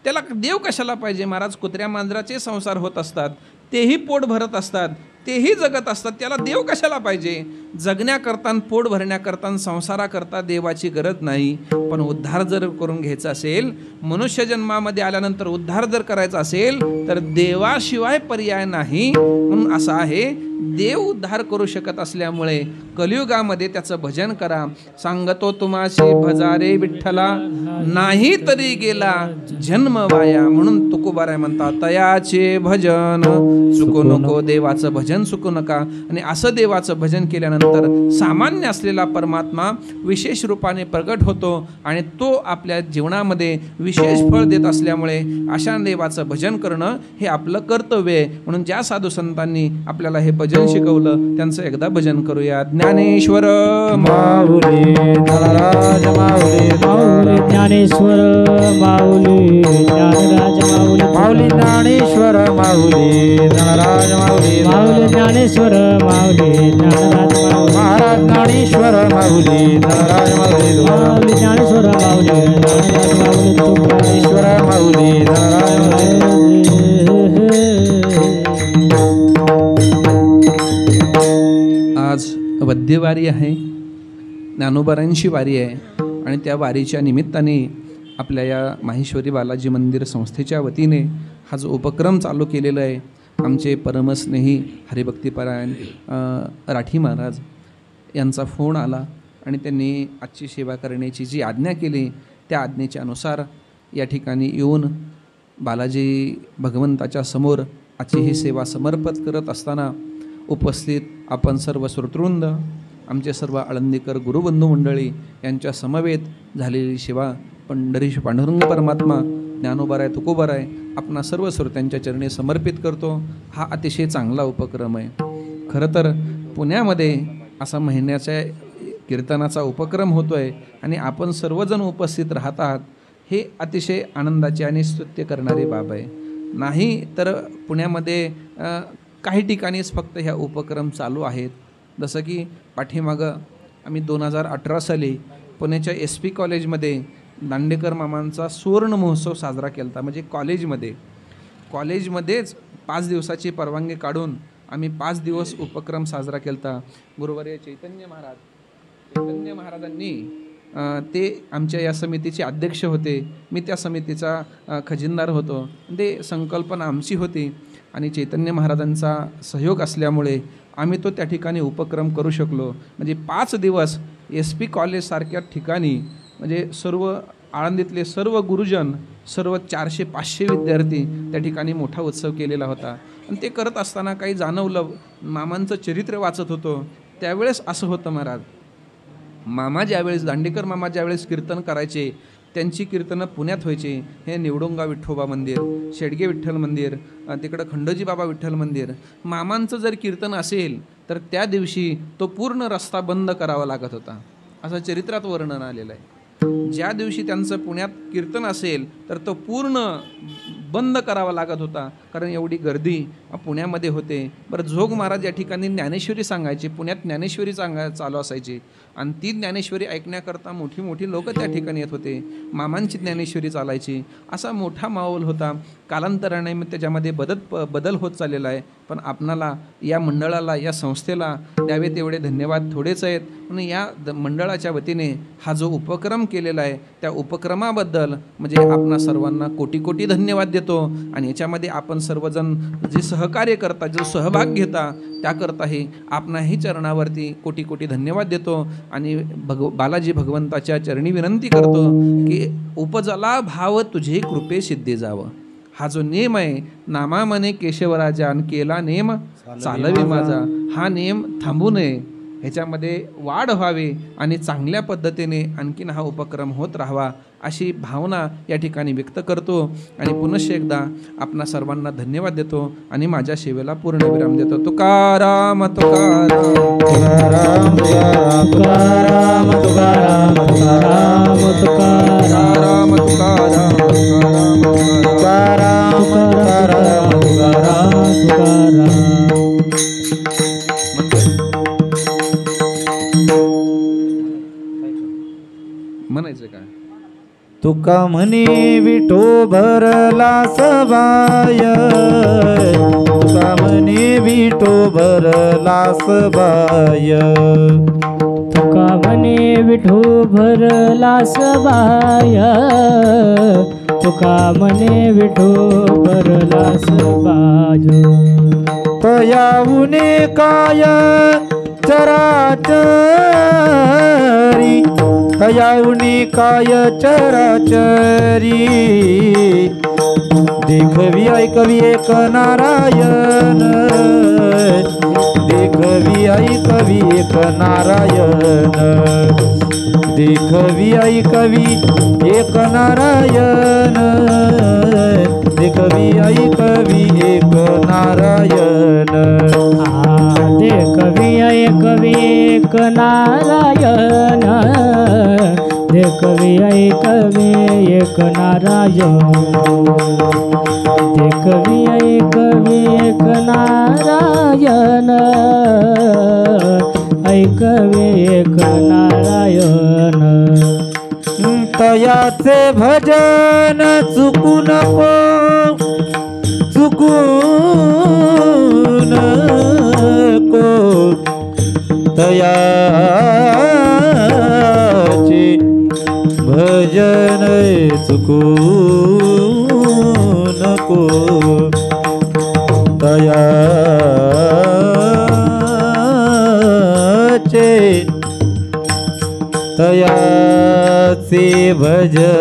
त्याला देव कशाला पाहिजे महाराज? कुत्र्या मांजराचे संसार होत असतात, तेही पोट भरत असतात, तेही जगत असतात, त्याला देव कशाला पाहिजे? जगण्याकरता पोट भरण्याकरता संसाराकरता देवाची गरज नाही. पण उद्धार जर करून घ्यायचा असेल, मनुष्य जन्मामध्ये आल्यानंतर उद्धार जर करायचा असेल तर देवाशिवाय पर्याय नाही. म्हणून असं आहे, देव उद्धार करू शकत असल्यामुळे कलियुगामध्ये त्याचं भजन करा. सांगतो तुम्हाशी भजारे विठ्ठला, नाही तरी गेला जन्म वाया. म्हणून तुकोबाराय म्हणतात तयाचे भजन चुकू नको. देवाचं भजन भजन चुकू नका. आणि असं देवाचं भजन केल्यानंतर सामान्य असलेला परमात्मा विशेष रूपाने प्रगट होतो आणि तो आपल्या जीवनामध्ये विशेष फळ देत असल्यामुळे अशा देवाचं भजन करणं हे आपलं कर्तव्य आहे. म्हणून ज्या साधू संतांनी आपल्याला हे भजन शिकवलं त्यांचं एकदा भजन करूया. ज्ञानेश्वर माऊली धनराज माऊली माऊली ज्ञानेश्वर माऊली ज्ञानराज माऊली माऊली ज्ञानेश्वर माऊली धनराज माऊली माऊली ज्ञानेश्वर माऊली ज्ञानराज माऊली महाराज ज्ञानेश्वर माऊली धनराज माऊली माऊली ज्ञानेश्वर माऊली ज्ञानराज माऊली ज्ञानेश्वर माऊली धनराज आज वद्यवारी आहे, ज्ञानोबारांची वारी आहे आणि त्या वारीच्या निमित्ताने आपल्या या माहेश्वरी बालाजी मंदिर संस्थेच्या वतीने हा जो उपक्रम चालू केलेला आहे, आमचे परमस्नेही हरिभक्तीपरायण राठी महाराज यांचा फोन आला आणि त्यांनी आजची सेवा करण्याची जी आज्ञा केली त्या आज्ञेच्या अनुसार या ठिकाणी येऊन बालाजी भगवंताच्या समोर आजची ही सेवा समर्पित करत असताना उपस्थित आपण सर्व श्रोतृवृंद, आमचे सर्व आळंदीकर गुरुबंधू मंडळी यांच्या समवेत झालेली सेवा पंढरीश पांडुरंग परमात्मा ज्ञानोबाराय तुकोबाराय आपणा सर्व श्रोत्यांच्या चरणी समर्पित करतो. हा अतिशय चांगला उपक्रम आहे. खरं तर पुण्यामध्ये असा महिन्याच्या कीर्तनाचा उपक्रम होतो आहे आणि आपण सर्वजण उपस्थित राहत आहात, हे अतिशय आनंदाची आणि स्तुत्य करणारी बाब आहे. नाही तर पुण्यामध्ये काही ठिकाणीच फक्त ह्या उपक्रम चालू आहेत. जसं की पाठीमागं आम्ही 2018 साली पुण्याच्या SP कॉलेजमध्ये दांडेकर मामांचा सुवर्ण महोत्सव साजरा केला होता. म्हणजे कॉलेजमध्येच 5 दिवसाची परवानगी काढून आम्ही 5 दिवस उपक्रम साजरा केला होता. गुरुवर्य चैतन्य महाराजांनी ते आमच्या या समितीचे अध्यक्ष होते. मी त्या समितीचा खजिनदार होतो. ते संकल्पना आमची होती आणि चैतन्य महाराजांचा सहयोग असल्यामुळे आम्ही तो त्या ठिकाणी उपक्रम करू शकलो. म्हणजे 5 दिवस SP कॉलेजसारख्या ठिकाणी म्हणजे सर्व आळंदीतले सर्व गुरुजन, सर्व 400-500 विद्यार्थी त्या ठिकाणी मोठा उत्सव केलेला होता. आणि ते करत असताना काही जाणवलं, मामांचं चरित्र वाचत होतो त्यावेळेस असं होतं महाराज, मामा ज्यावेळेस दांडेकर मामा ज्यावेळेस कीर्तन करायचे त्यांची कीर्तनं पुण्यात व्हायची. हे निवडुंगा विठ्ठोबा मंदिर, शेडगे विठ्ठल मंदिर, तिकडं खंडोजी बाबा विठ्ठल मंदिर, मामांचं जर कीर्तन असेल तर त्या दिवशी तो पूर्ण रस्ता बंद करावा लागत होता, असं चरित्रात वर्णन आलेलं आहे. ज्या दिवशी त्यांचं पुण्यात कीर्तन असेल तर तो पूर्ण बंद करावा लागत होता, कारण एवढी गर्दी पुण्यामध्ये होते. बरं, जोग महाराज या ठिकाणी ज्ञानेश्वरी सांगायचे, पुण्यात ज्ञानेश्वरी चालू असायची आणि ती ज्ञानेश्वरी ऐकण्याकरता मोठी मोठी लोक त्या ठिकाणी येत होते. मामांची ज्ञानेश्वरी चालायची. असा मोठा माहोल होता. कालांतराने त्याच्यामध्ये बदल होत चाललेला आहे. पण आपणाला, या मंडळाला, या संस्थेला द्यावे तेवढे धन्यवाद थोडेच आहेत. म्हणून या मंडळाच्या वतीने हा जो उपक्रम केलेला आहे त्या उपक्रमाबद्दल म्हणजे आपणा सर्वांना कोटी कोटी धन्यवाद देतो. आणि याच्यामध्ये आपण सर्वजण जे सहकार्य करता, जो सहभाग घेता त्याकरताही आपणाही चरणावरती कोटी कोटी धन्यवाद देतो. आणि बालाजी भगवंताच्या चरणी विनंती करतो की उपजला भाव तुझे कृपे सिद्धे जावं. हा जो नेम आहे, नामा मने केशवराजा आणि केला नेम चालवे माझा, हा नेम थांबू नये, ह्याच्यामध्ये वाढ व्हावी आणि चांगल्या पद्धतीने आणखीन हा उपक्रम होत राहावा अशी भावना या ठिकाणी व्यक्त करतो. आणि पुनश्च एकदा आपणा सर्वांना धन्यवाद देतो आणि माझ्या सेवेला पूर्णविराम देतो. तुकाराम तुकाराम तुकाराम तुकाराम तुकाराम तुकाराम तुकाराम तुकाराम तुकाराम तुकाराम म्हणायचं काय? तुका म्हणे विठो भरला सबाय, तुका म्हणे विठो भरला सबाय, तुका म्हणे विठो भरला सबाय, तुका म्हणे विठो भरला सबाय. तयाहुने काय चराचरी, तयाहुने काय चराचरी, देखवी ऐकवी एक नारायण, देखवी ऐकवी एक नारायण, देखवी ऐकवी एक नारायण, देखवी ऐकवी एक नारायण, देखवी ऐकवी एक नारायण, देखवी ऐकवी एक नारायण, देखवी ऐकवी एक नारायण, ऐकवी एक नारायण. तयाचे भजन चुकू नको, चुकू नको, तयाचे भजन चुकू नको, तयाचे भजन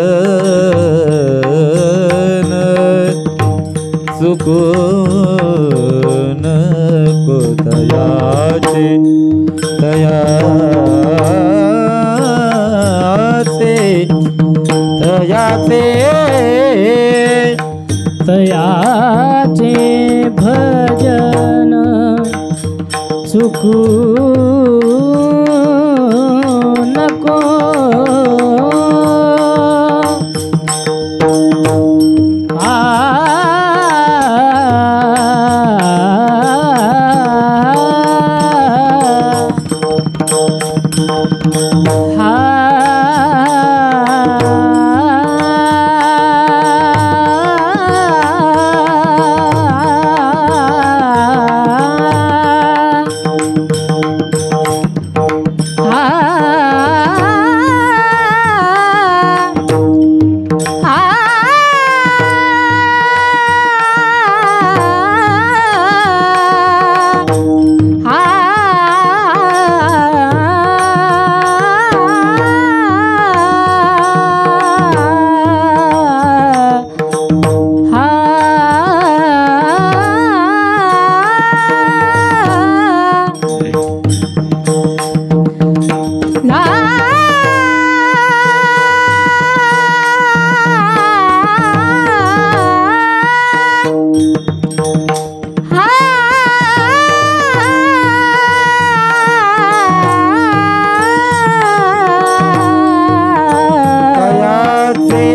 चुकू नको, तयाचे तयाचे भजन चुकू नको,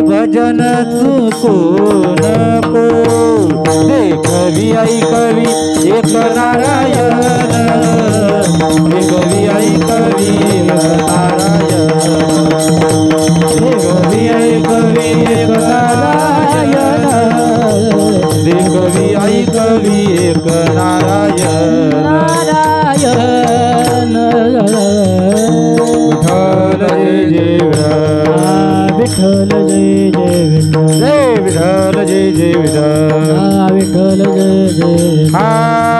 भजन चुकू नको, देखवी ऐकवी एक नारायण, देखवी ऐकवी एक नारायण, देखवी ऐकवी एक नारायण, देखवी ऐकवी एक नारायण, नारायण. विठ्ठल जय जय विठ्ठल, जय विठ्ठल जय जय विठ्ठल, विठ्ठल जय जय. हा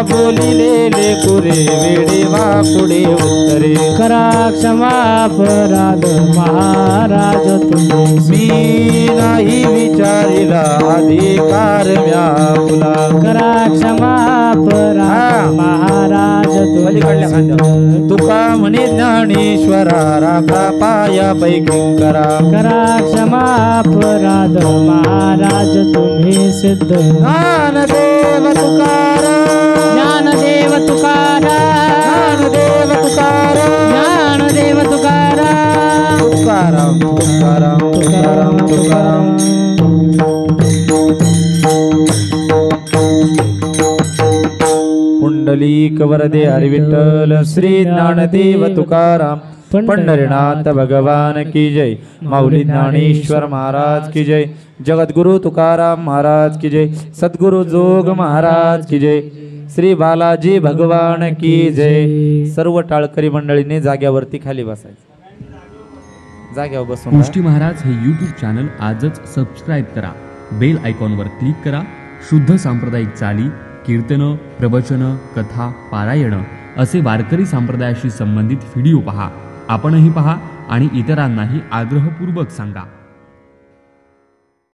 बोलिलेले कुरे वेडे वापुडे उत्तरे, करा क्षमा अपराध महाराज तुम्ही, मी नाही विचारिला अधिकार म्यापुला, करा क्षमा अपराध महाराज तुम्ही. तुका म्हणे ज्ञानेश्वरा राखा पाया पैकी करा, करा क्षमा अपराध महाराज तुम्ही सिद्ध. ज्ञानदेव तुकाराम, ज्ञानदेव तुकाराम, ज्ञानदेव तुकाराम, ज्ञानदेव तुकाराम, तुकाराम तुकाराम तुकाराम तुकाराम. पुंडलीक वरदे हरी विठ्ठल, श्री ज्ञानदेव तुकाराम, पंढरीनाथ भगवान की जय, माऊली ज्ञानेश्वर महाराज की जय, जगद्गुरु तुकाराम महाराज की जय, सद्गुरु जोग महाराज की जय, श्री बालाजी भगवान की जय. सर्व टाळकरी मंडळीने जाग्यावरती खाली बसायचं, जाग्यावर बसून पुष्टी महाराज हे यूट्यूब चॅनल आजच सबस्क्राईब करा. बेल आयकॉनवर क्लिक करा. शुद्ध सांप्रदायिक चाली, कीर्तनं, प्रवचनं, कथा, पारायणं असे वारकरी संप्रदायाशी संबंधित व्हिडिओ पहा. आपणही पहा आणि इतरांनाही आग्रहपूर्वक सांगा.